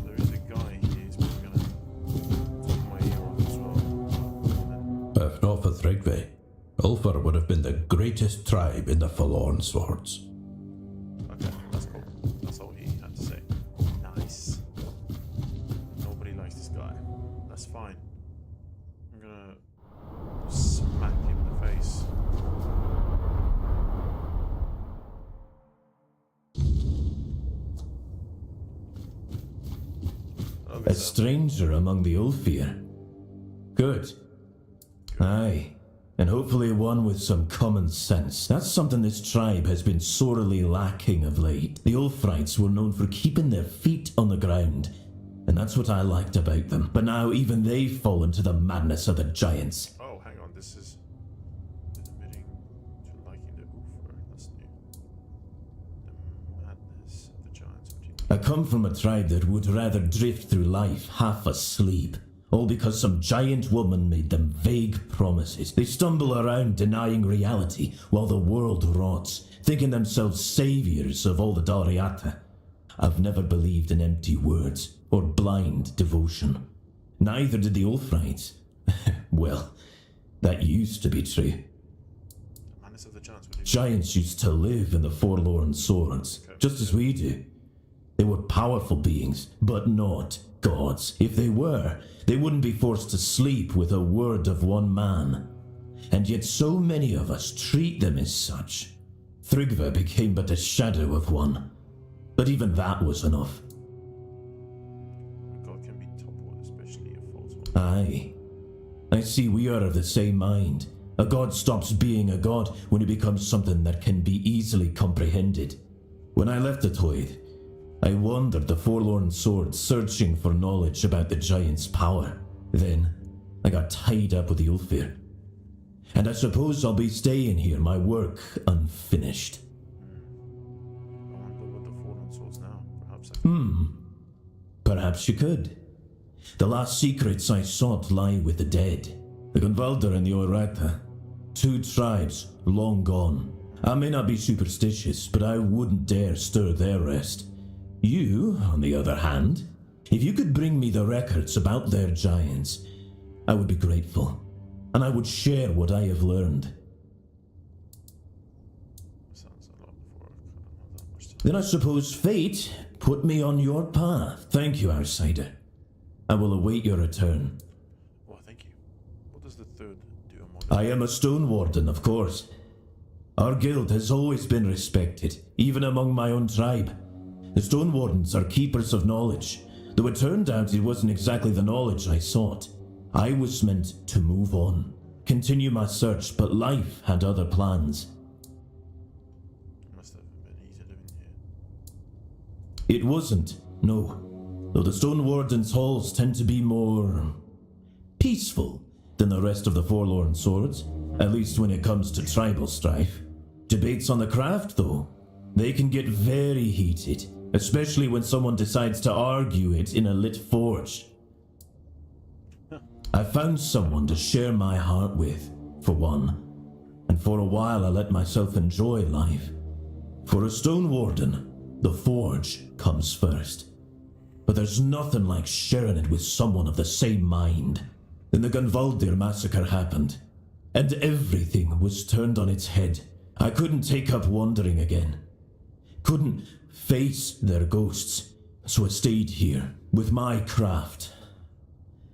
There is a guy here. He's probably gonna take my ear off as well. If not for Thrigve, Ulfar would have been the greatest tribe in the Forlorn Swords. Okay, that's cool. That's all he had to say. Nice. Nobody likes this guy. That's fine. I'm gonna smack him in the face. A stranger among the Ulfir. Good. Aye. And hopefully one with some common sense. That's something this tribe has been sorely lacking of late. The Ulfrites were known for keeping their feet on the ground, and that's what I liked about them. But now even they've fallen to the madness of the giants. Oh, hang on. This is admitting to liking the Ulfar. That's new. The madness of the giants. I come from a tribe that would rather drift through life half asleep. All because some giant woman made them vague promises. They stumble around denying reality while the world rots, thinking themselves saviors of all the Dariata. I've never believed in empty words or blind devotion. Neither did the Ulfrites. Well, that used to be true. Madness of the giants. Giants used to live in the Forlorn Swords, just as we do. They were powerful beings, but not gods. If they were, they wouldn't be forced to sleep with a word of one man. And yet so many of us treat them as such. Thrigve became but a shadow of one. But even that was enough. God can be toppled, especially a false one. Aye. I see we are of the same mind. A god stops being a god when it becomes something that can be easily comprehended. When I left the Toyd, I wandered the Forlorn Swords searching for knowledge about the giant's power. Then, I got tied up with the Ulfir. And I suppose I'll be staying here, my work unfinished. I wonder what the Fallen Swords now. Perhaps Perhaps you could. The last secrets I sought lie with the dead. The Gunvaldir and the Oirata. Two tribes, long gone. I may not be superstitious, but I wouldn't dare stir their rest. You, on the other hand, if you could bring me the records about their giants, I would be grateful, and I would share what I have learned. sounds a lot before. I don't have that much to. Then I suppose fate put me on your path. Thank you, Outsider. I will await your return. Well, thank you. What does the third do among I am a Stone Warden, of course. Our guild has always been respected, even among my own tribe. The Stone Wardens are keepers of knowledge, though it turned out it wasn't exactly the knowledge I sought. I was meant to move on, continue my search, but life had other plans. Must have been easy living here. It wasn't, no. Though the Stone Warden's halls tend to be more peaceful than the rest of the Forlorn Swords, at least when it comes to tribal strife. Debates on the craft, though, they can get very heated, especially when someone decides to argue it in a lit forge. I found someone to share my heart with, for one, and for a while I let myself enjoy life. For a Stone Warden, the forge comes first. But there's nothing like sharing it with someone of the same mind. Then the Gunvaldir massacre happened, and everything was turned on its head. I couldn't take up wandering again. Couldn't face their ghosts, so I stayed here with my craft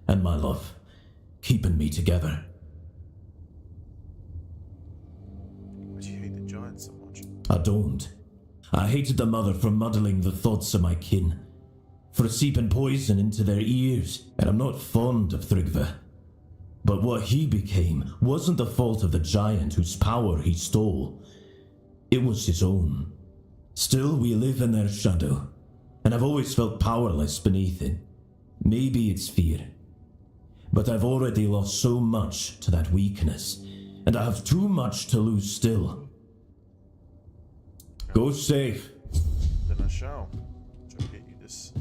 and my love, keeping me together. Why do you hate the giants so much? I don't. I hated the mother for muddling the thoughts of my kin, for seeping poison into their ears, and I'm not fond of Thrigve. But what he became wasn't the fault of the giant whose power he stole. It was his own. Still, we live in their shadow, and I've always felt powerless beneath it. Maybe it's fear. but I've already lost so much to that weakness, and I have too much to lose still. Go safe. Then I shall. Shall get you this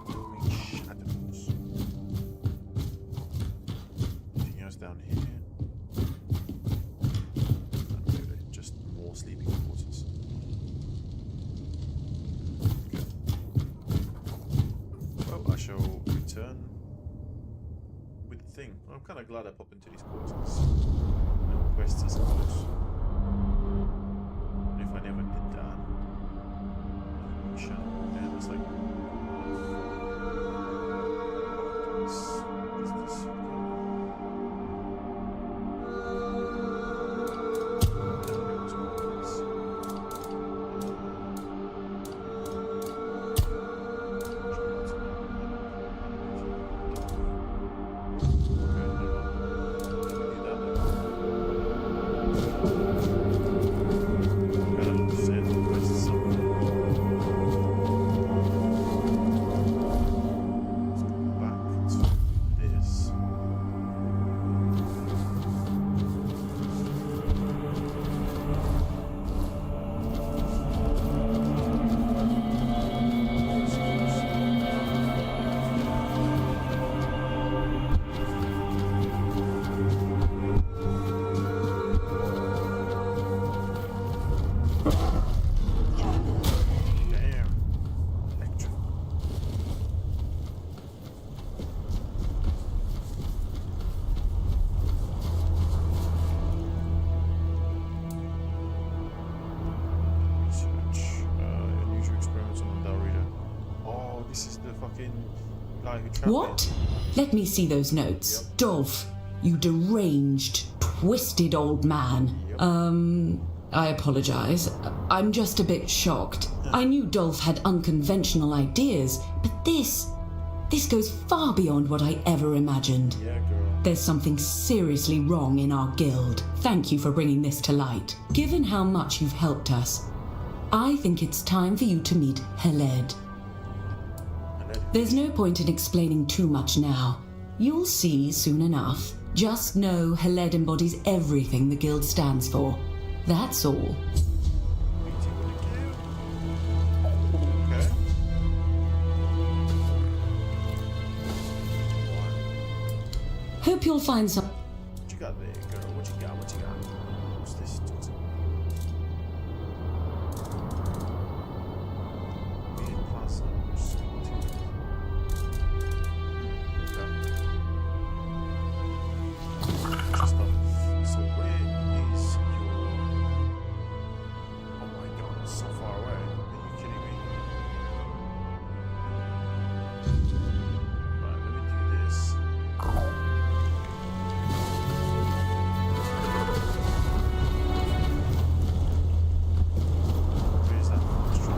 glowing shadows. Anything else down here? Not really, just more sleeping quarters. Okay. Well, I shall return with the thing. I'm kind of glad I popped into these quarters. No quests, I suppose. If I never did that. Yeah, it was like. What? Let me see those notes. Yep. Dolph, you deranged, twisted old man. Yep. I apologize. I'm just a bit shocked. I knew Dolph had unconventional ideas, but this goes far beyond what I ever imagined. Yeah, girl. There's something seriously wrong in our guild. Thank you for bringing this to light. Given how much you've helped us, I think it's time for you to meet Heled. There's no point in explaining too much now. You'll see soon enough. Just know Heled embodies everything the guild stands for. That's all. Okay. Hope you'll find some. What you got there, girl? What you got? What you got? What's this? So where is your... Oh my god, it's so far away. Are you kidding me? Right, let me do this. Where is that monster?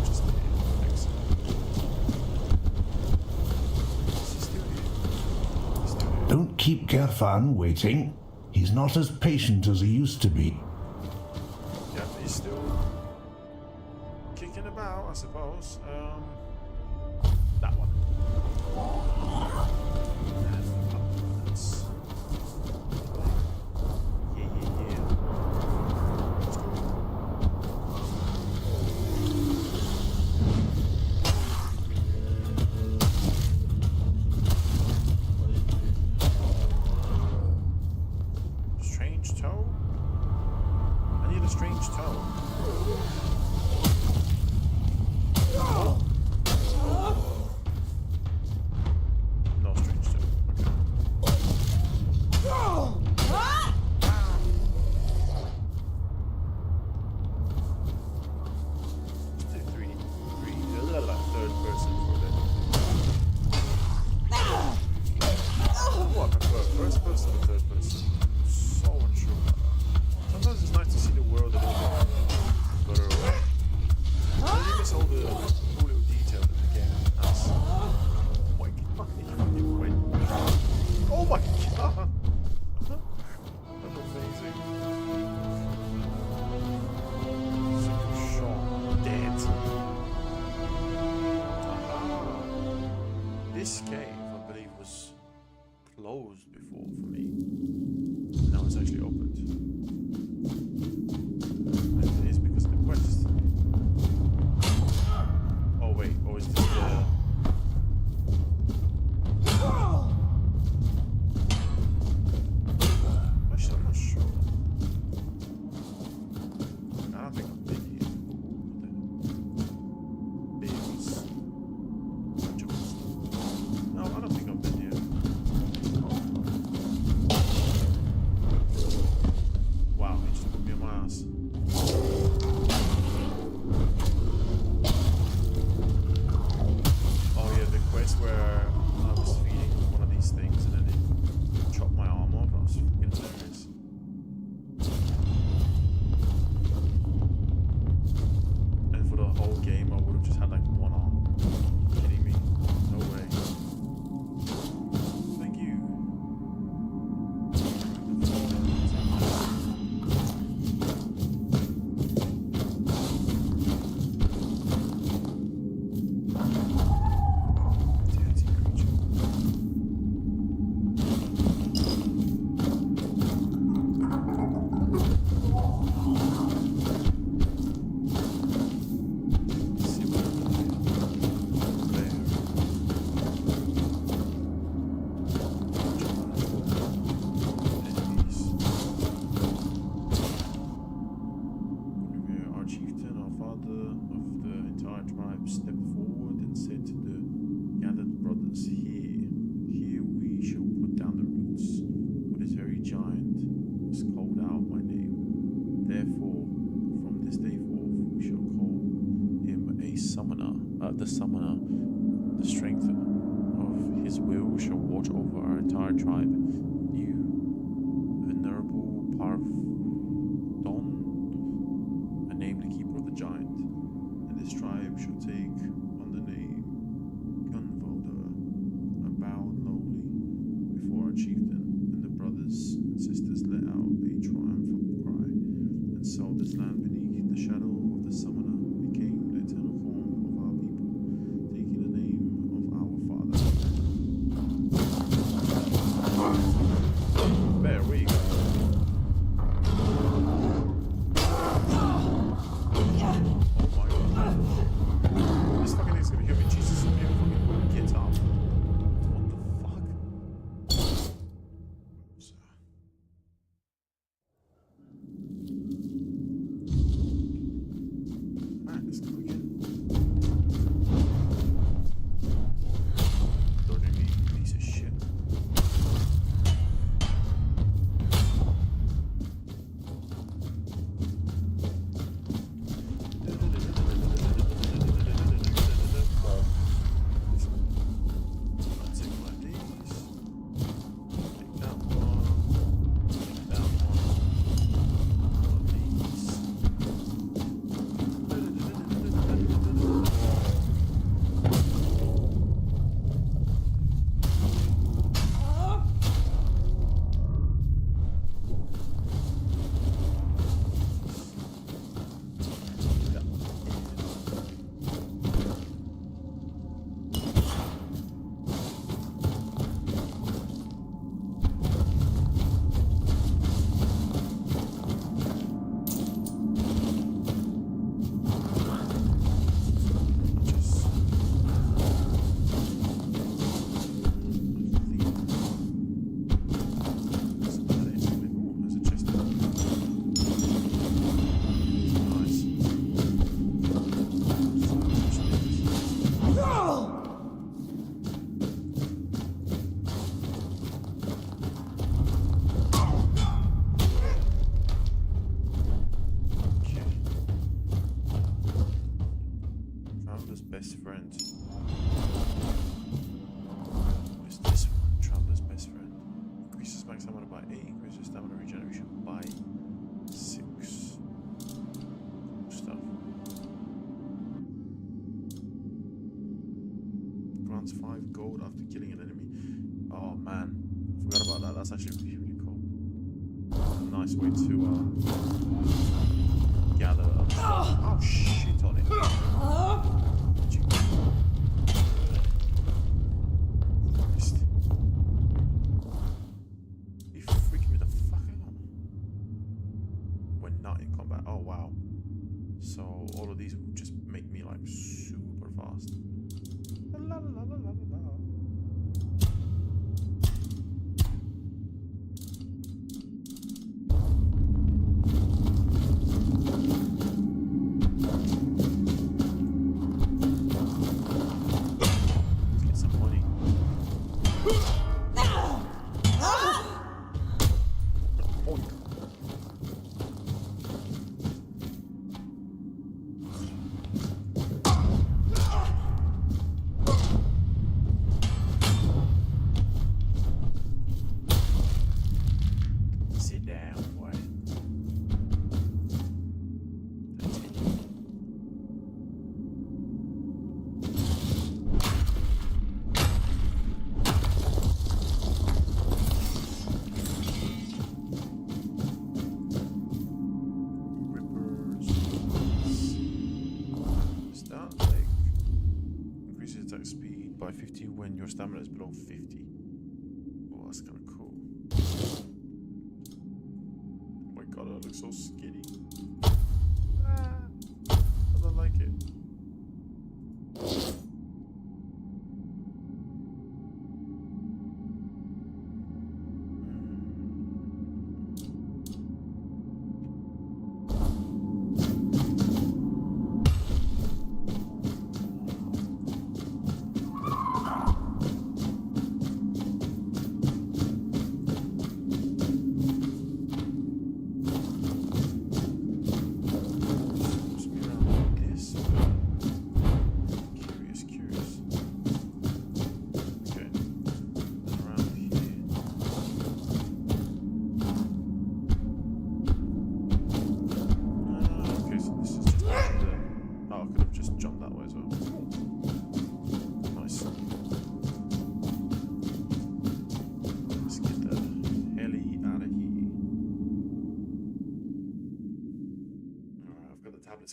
Just there. Excellent. Is he still here? He's still here. Don't keep Gerfan waiting. He's not as patient as he used to be. Yeah, he's still kicking about, I suppose. That one. That's... Yeah. Let's go. Strange toe? I need a strange toe. No strange toe. Okay. Let's do third person for that. Oh, I prefer first person or third person. So unsure about that. Sometimes it's nice to see the world a little bit better. in my ass. Oh yeah, the quest where I was feeding one of these things and then it chopped my arm off. That was fucking hilarious. And for the whole game, I would have just had like one arm. Are you kidding me? No way. Thank you. Dirty creature. See what I can do. There. Enemies. Our chieftain, our father of the entire tribe, stepped forward and said to the gathered brothers, Here we shall put down the roots. What is very giant was called out my name. Therefore, from this day forth, we shall call him a summoner. The summoner. The strength of his will shall watch over our entire tribe. You, venerable Parvdon, a name the keeper of the giant, and this tribe shall take on the name Gunvalder. I bowed lowly before our chieftain, and the brothers and sisters let out a triumphant cry. And so this land beneath the shadow of the summoner became the eternal home of our people, taking the name of our father. Bear, where you going? Oh my god. This fucking thing's gonna kill me. Jesus, I'm gonna fucking get up. What the fuck? So. Alright, let's go again. Dodging me, piece of shit. Take one of these. Take that one. Take that one. One of these. Traveler's best friend. What is this one? Traveler's best friend. Increases max stamina by 8, increases stamina regeneration by 6. Cool stuff. Grants 5 gold after killing an enemy. Oh man, I forgot about that. That's actually really cool. Nice way to gather. Oh shit on it. Christ. You freaking me the fuck out. We're not in combat. Oh wow. So all of these will just make me like super fast. La, la, la, la, la, la. attack speed by 50 when your stamina is below 50. Oh, that's kind of cool. Oh my god, that looks so skinny. Ah, I don't like it.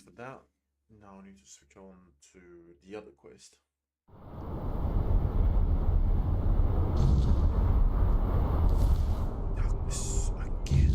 For that, now I need to switch on to the other quest. Darkness again.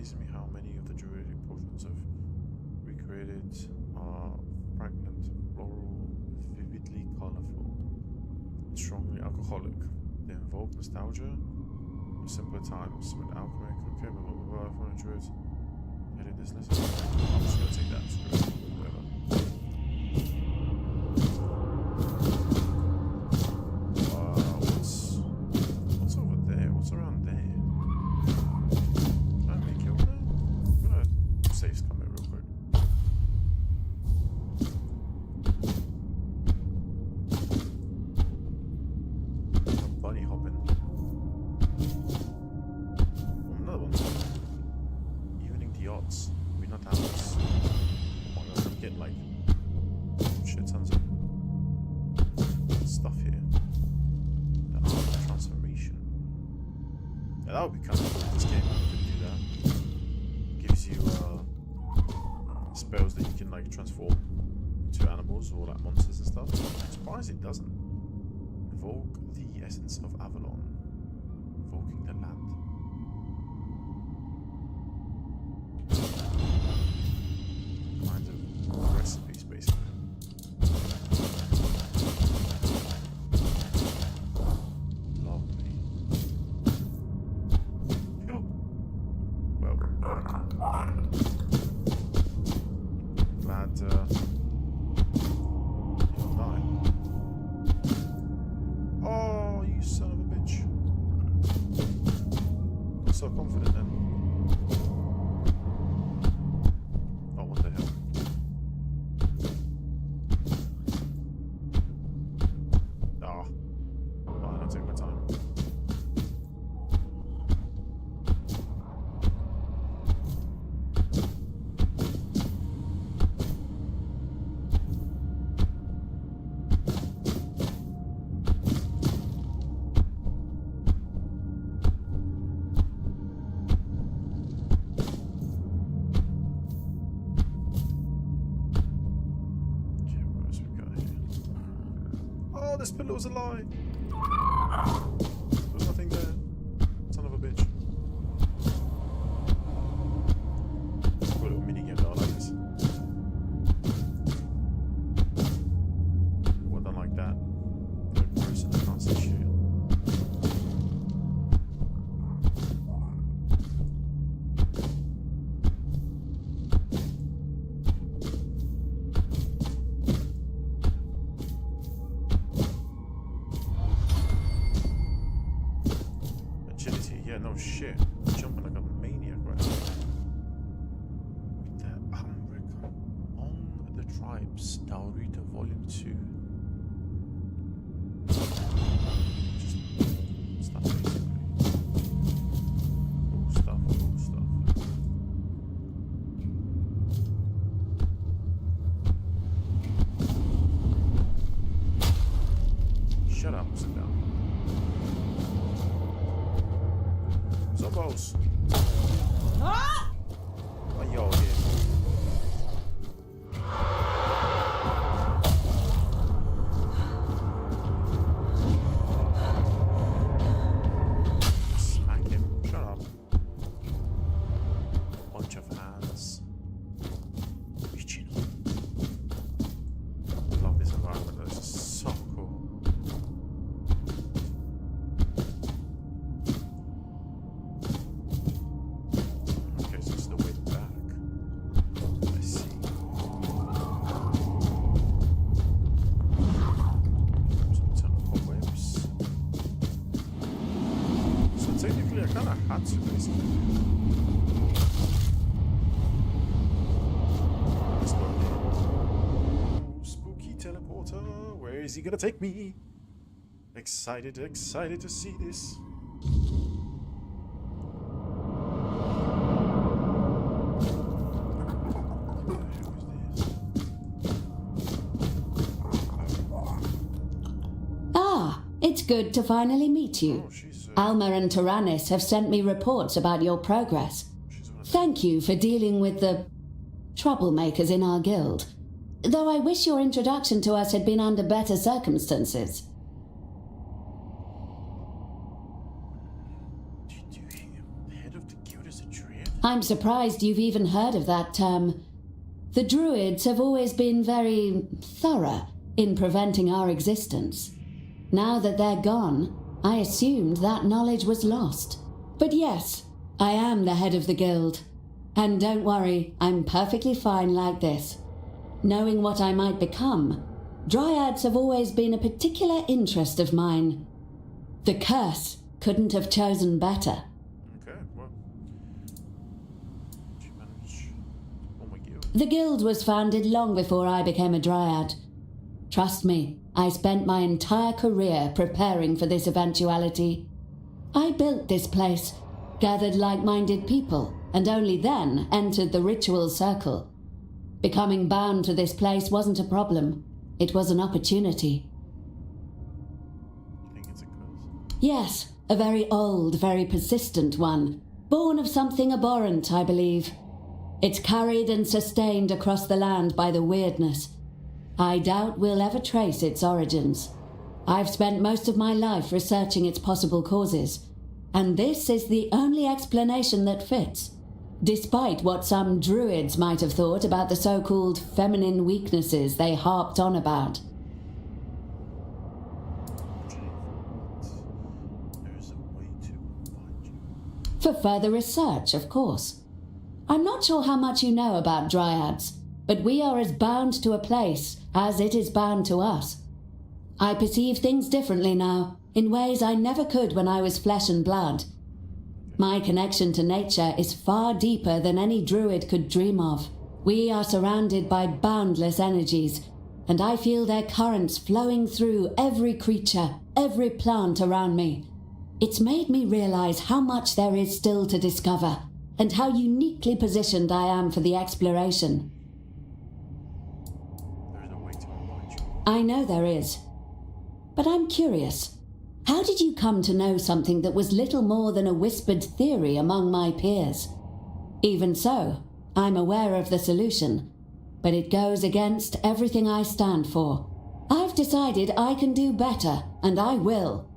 amazes me how many of the druidic potions have recreated are fragrant, floral, vividly colorful, strongly alcoholic. They invoke nostalgia of simpler times when alchemy could care blah blah blah from a druid. Edit this list. I'm just gonna take that. Screw it. Whatever. What's over there? What's around there? Can I make it over there? I'm gonna save scum it real quick. I'm bunny hopping. Oh, another one. Evening the odds. We're not hours. Oh my god, I'm getting like shit tons of stuff here. The art of transformation. Yeah, that would be kind of cool if this game could do that. Gives you spells that you can like transform into animals or like monsters and stuff. I'm surprised it doesn't. Evoke the essence of Avalon. Evoking the land. Kinds of recipes basically. Lovely. Oh. Well, glad you don't die. Oh, you son of a bitch. I'm so confident then. Oh, what the hell? Oh. Fine, I'll take my time. Okay, what else we got here? Oh, this pillow was a lie. There's nothing there. Son of a bitch. Cool little minigame though, I like this. Well done like that. No person, I can't see shit. Agility, yeah, no shit. Jumping like a maniac right now. With the Umbric on the Tribes, Daurita Volume 2. Just stuff basically. Cool stuff, cool stuff. Shut up, sit down. Zobos! Why y'all here? Smack him. Shut up. Bunch of hands. Reaching. I love this environment. This is so cool. Okay, so it's the way back. I see. Some tunnel cobwebs. So technically, I kind of had to basically. Let's go here. Oh, spooky teleporter. Where is he gonna take me? Excited to see this. Ah, it's good to finally meet you. Oh, she's Alma and Tyrannus have sent me reports about your progress. Thank you for dealing with the troublemakers in our guild. Though I wish your introduction to us had been under better circumstances. What do you do here? The head of the guild is a druid? I'm surprised you've even heard of that term. The Druids have always been very thorough in preventing our existence. Now that they're gone, I assumed that knowledge was lost. But yes, I am the head of the guild. And don't worry, I'm perfectly fine like this. Knowing what I might become, Dryads have always been a particular interest of mine. The curse couldn't have chosen better. Okay, well. Did you manage? Oh my god. The guild was founded long before I became a Dryad. Trust me, I spent my entire career preparing for this eventuality. I built this place, gathered like-minded people, and only then entered the ritual circle. Becoming bound to this place wasn't a problem. It was an opportunity. You think it's a curse? Yes, a very old, very persistent one. Born of something abhorrent, I believe. It's carried and sustained across the land by the weirdness. I doubt we'll ever trace its origins. I've spent most of my life researching its possible causes, and this is the only explanation that fits, despite what some druids might have thought about the so-called feminine weaknesses they harped on about. There's a way to find you. For further research, of course. I'm not sure how much you know about Dryads, but we are as bound to a place as it is bound to us. I perceive things differently now, in ways I never could when I was flesh and blood. My connection to nature is far deeper than any druid could dream of. We are surrounded by boundless energies, and I feel their currents flowing through every creature, every plant around me. It's made me realize how much there is still to discover, and how uniquely positioned I am for the exploration. There's a way to find you. I know there is. But I'm curious. How did you come to know something that was little more than a whispered theory among my peers? Even so, I'm aware of the solution, but it goes against everything I stand for. I've decided I can do better, and I will.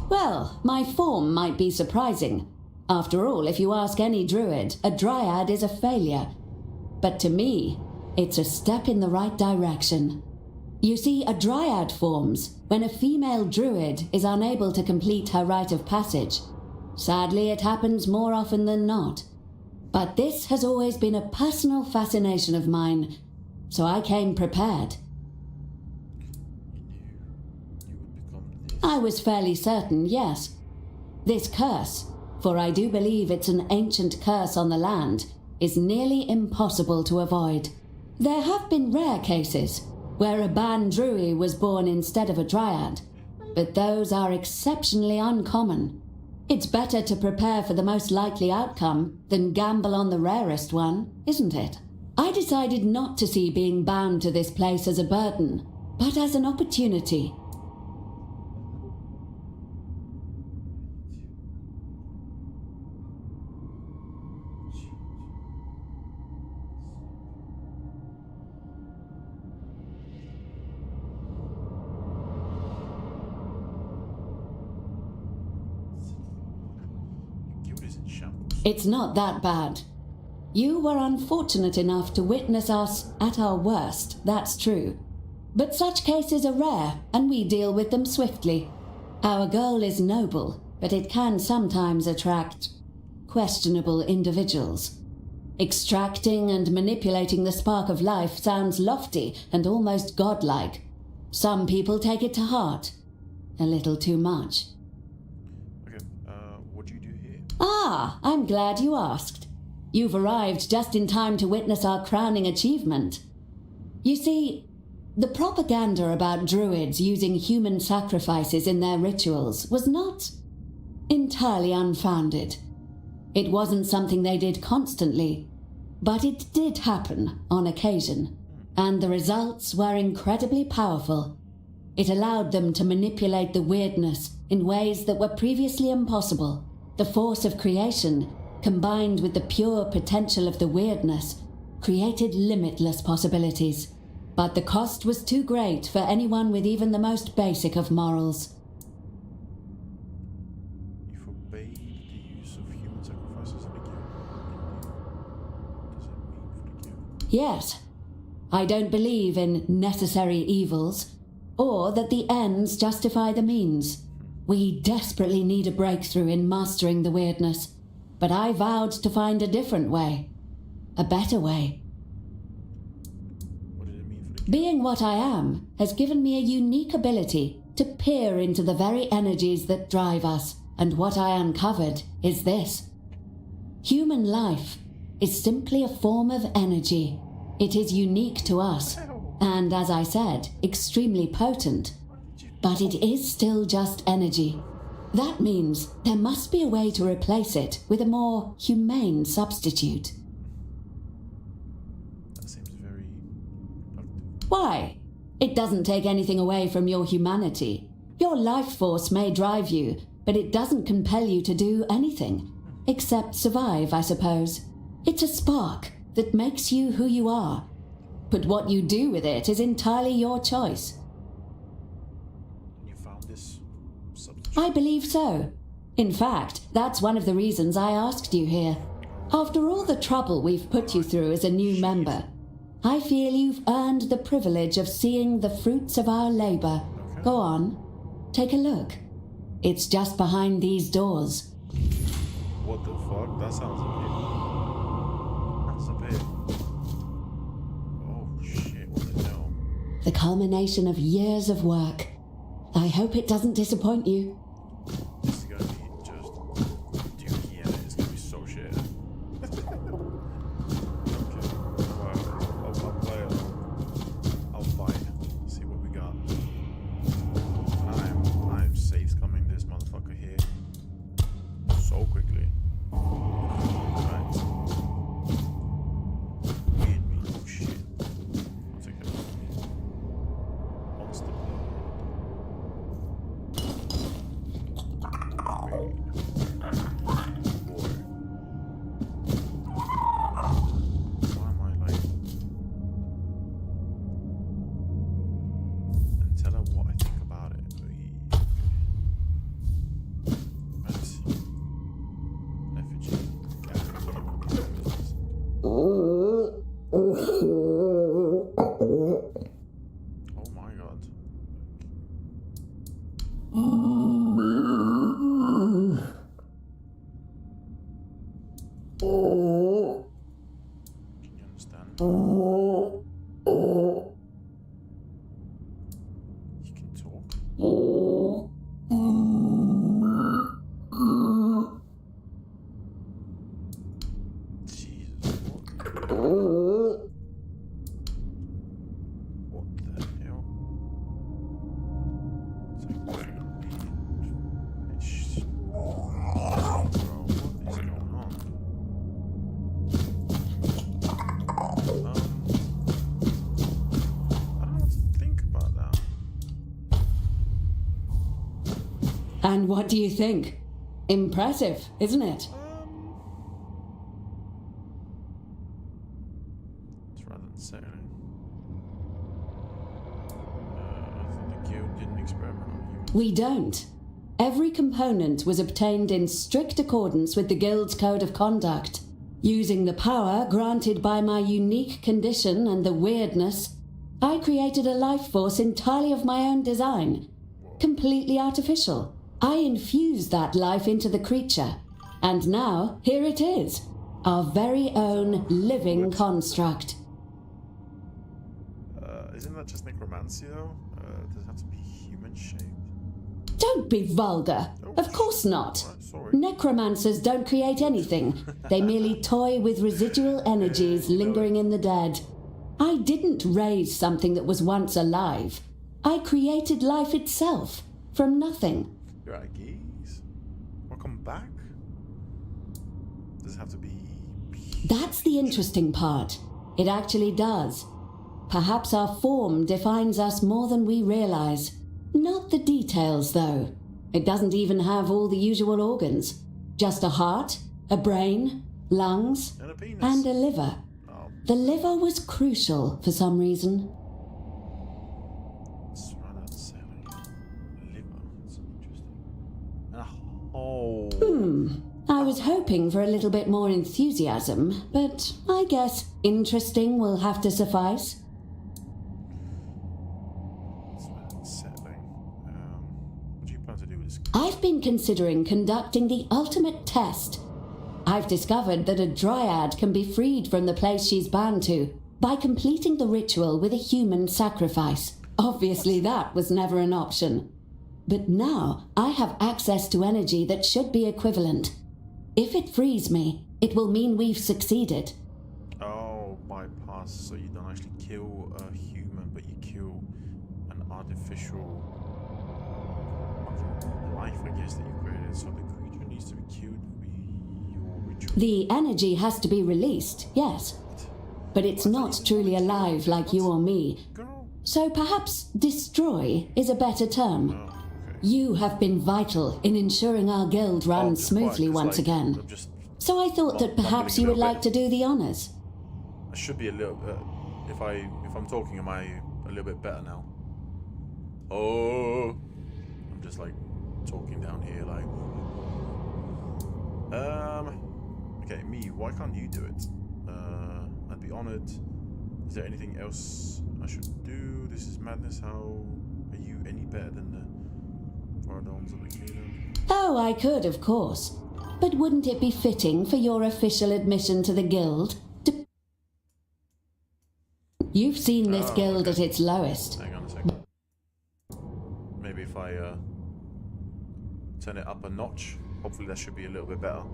Well, my form might be surprising. After all, if you ask any druid, a dryad is a failure. But to me, it's a step in the right direction. You see, a dryad forms when a female druid is unable to complete her rite of passage. Sadly, it happens more often than not. But this has always been a personal fascination of mine, so I came prepared. You would become this. I was fairly certain, yes. This curse, for I do believe it's an ancient curse on the land, is nearly impossible to avoid. There have been rare cases where a Bandrui was born instead of a dryad, but those are exceptionally uncommon. It's better to prepare for the most likely outcome than gamble on the rarest one, isn't it? I decided not to see being bound to this place as a burden, but as an opportunity. It's not that bad. You were unfortunate enough to witness us at our worst, that's true. But such cases are rare, and we deal with them swiftly. Our goal is noble, but it can sometimes attract questionable individuals. Extracting and manipulating the spark of life sounds lofty and almost godlike. Some people take it to heart. A little too much. What do you do here? Ah, I'm glad you asked. You've arrived just in time to witness our crowning achievement. You see, the propaganda about druids using human sacrifices in their rituals was not entirely unfounded. It wasn't something they did constantly, but it did happen on occasion, and the results were incredibly powerful. It allowed them to manipulate the weirdness in ways that were previously impossible. The force of creation, combined with the pure potential of the weirdness, created limitless possibilities. But the cost was too great for anyone with even the most basic of morals. Yet, I don't believe in necessary evils, or that the ends justify the means. We desperately need a breakthrough in mastering the weirdness, but I vowed to find a different way. A better way. What did it mean for the Being what I am has given me a unique ability to peer into the very energies that drive us, and what I uncovered is this. Human life is simply a form of energy. It is unique to us, and as I said, extremely potent. But it is still just energy. That means there must be a way to replace it with a more humane substitute. That seems very... Why? It doesn't take anything away from your humanity. Your life force may drive you, but it doesn't compel you to do anything. Except survive, I suppose. It's a spark that makes you who you are. But what you do with it is entirely your choice. You found this substitute? I believe so. In fact, that's one of the reasons I asked you here. After all the trouble we've put you through as a new member, I feel you've earned the privilege of seeing the fruits of our labor. Okay. Go on. Take a look. It's just behind these doors. What the fuck? That sounds a bit... Oh shit, what the hell? The culmination of years of work. I hope it doesn't disappoint you. This is gonna be just dookie and it's gonna be so shit. Okay. I'll play it. I'll fight. See what we got. I'm safe coming this motherfucker here. So quickly. Right. Weird me. Oh shit. I'll take it. Monster blood. Why am I like... And tell her what I think about it. Let's see. Effigy. Oh my god. Can you understand? You can talk? Jesus, what the hell? It's like, bro, what is going on? I don't know what to think about that. And what do you think? Impressive, isn't it? It's rather unsettling. I think the guild didn't experiment on humans. We don't. Every component was obtained in strict accordance with the Guild's code of conduct. Using the power granted by my unique condition and the weirdness, I created a life force entirely of my own design. Completely artificial. I infused that life into the creature. And now, here it is. Our very own living construct. Isn't that just necromancy though? Does it have to be human shaped? Don't be vulgar. Of course not. Right, sorry. Necromancers don't create anything. They merely toy with residual energies lingering in the dead. I didn't raise something that was once alive. I created life itself, from nothing. You're at geese. Welcome back. Does it have to be... That's the interesting part. It actually does. Perhaps our form defines us more than we realize. Not the details, though. It doesn't even have all the usual organs. Just a heart, a brain, lungs, And a penis. and a liver. Oh, The liver was crucial for some reason. it's rather unsettling. Liver. That's interesting. And a hole. I was hoping for a little bit more enthusiasm, but I guess interesting will have to suffice. Settling. What do you plan to do with this? I've been considering conducting the ultimate test. I've discovered that a dryad can be freed from the place she's bound to by completing the ritual with a human sacrifice. Obviously, that was never an option. But now I have access to energy that should be equivalent. If it frees me, it will mean we've succeeded. Oh, bypass. So you don't actually kill a human, but you kill an artificial life, I guess, that you created. So the creature needs to be killed for your ritual. The energy has to be released, yes. But it's not truly alive like you or me. Girl. So perhaps destroy is a better term. Oh, okay. You have been vital in ensuring our guild runs Just smoothly quiet, 'cause, once like, again. I'm just So I thought that perhaps you mumbling a would little like to do the honors. I should be a little. If I'm talking, am I a little bit better now? Oh, I'm just like talking down here, like. Okay, me. Why can't you do it? I'd be honored. Is there anything else I should do? This is madness. How are you any better than the Fardons of the Kingdom? Oh, I could, of course. But wouldn't it be fitting for your official admission to the guild? You've seen this guild at its lowest. Hang on a second. Maybe if I turn it up a notch, hopefully that should be a little bit better.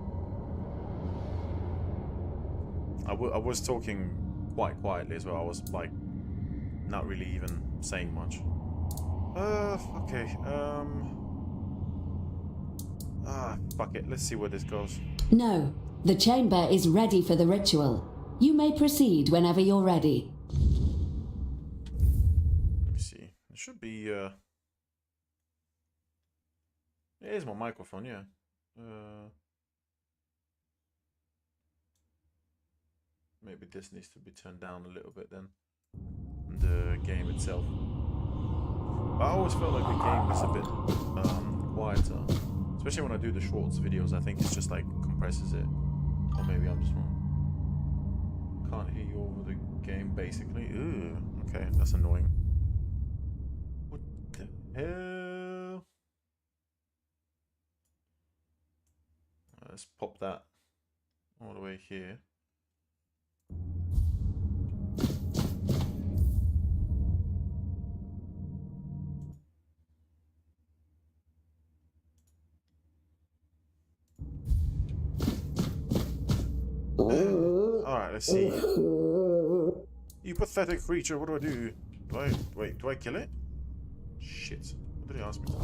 I was talking quite quietly as well. I was like not really even saying much. Okay. Fuck it. Let's see where this goes. No, the chamber is ready for the ritual. You may proceed whenever you're ready. Let me see. It should be. Here's my microphone. Yeah. Maybe this needs to be turned down a little bit then. The game itself. But I always felt like the game was a bit quieter. Especially when I do the shorts videos, I think it's just like compresses it. Or maybe I'm just wrong. Can't hear you over the game basically. Ooh, okay, that's annoying. What the hell? Let's pop that all the way here. Alright, let's see. You pathetic creature, what do I do? Do I kill it? Shit. What did he ask me to do?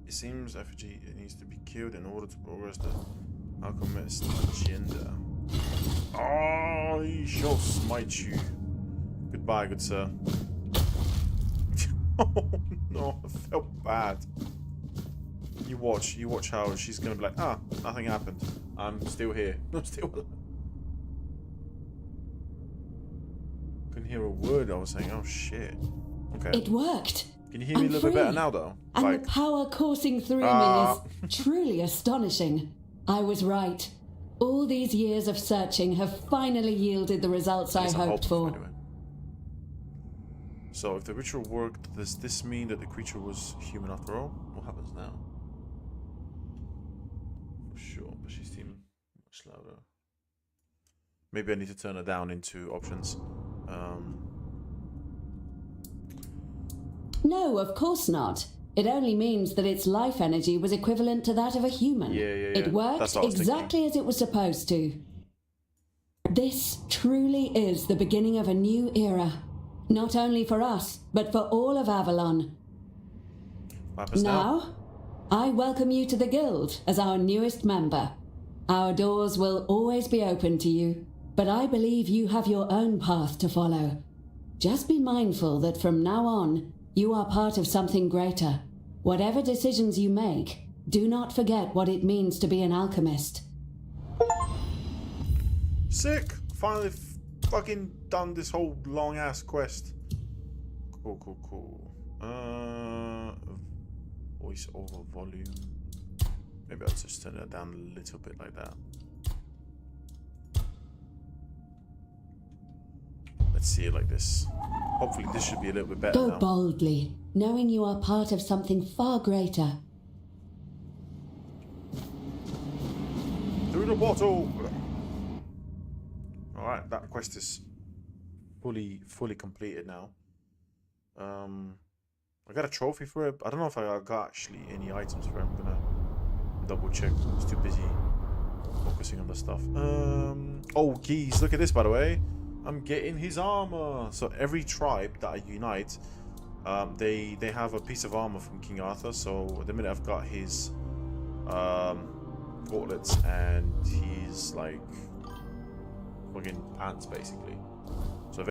It seems effigy it needs to be killed in order to progress the alchemist agenda. Oh, he shall smite you. Goodbye, good sir. Oh no, I felt bad. You watch how she's gonna be like, nothing happened. I'm still here. I'm still alive. Couldn't hear a word I was saying. Oh shit. Okay. It worked. Can you hear me a little bit better now though? And Like, the power coursing through me is truly astonishing. I was right. All these years of searching have finally yielded the results I it's a hoped hope, for. anyway. So if the ritual worked, does this mean that the creature was human after all? What happens now? For sure, but she seemed much louder. Maybe I need to turn her down into options. No, of course not. It only means that its life energy was equivalent to that of a human. Yeah. It worked That's what I was exactly as it was supposed to. This truly is the beginning of a new era. Not only for us, but for all of Avalon. What happens now? I welcome you to the Guild as our newest member. Our doors will always be open to you, but I believe you have your own path to follow. Just be mindful that from now on, you are part of something greater. Whatever decisions you make, do not forget what it means to be an alchemist. Sick! Finally fucking done this whole long ass quest. Cool. Voice over volume. Maybe I'll just turn it down a little bit like that. Let's see it like this. Hopefully this should be a little bit better Go now. boldly, knowing you are part of something far greater. Through the portal! Alright, that quest is fully completed now. I got a trophy for it. I don't know if I got actually any items for it. I'm gonna double check. I was too busy focusing on the stuff. Oh, geez, look at this, by the way. I'm getting his armor. So every tribe that I unite, they have a piece of armor from King Arthur. So at the minute I've got his gauntlets and his like fucking pants basically.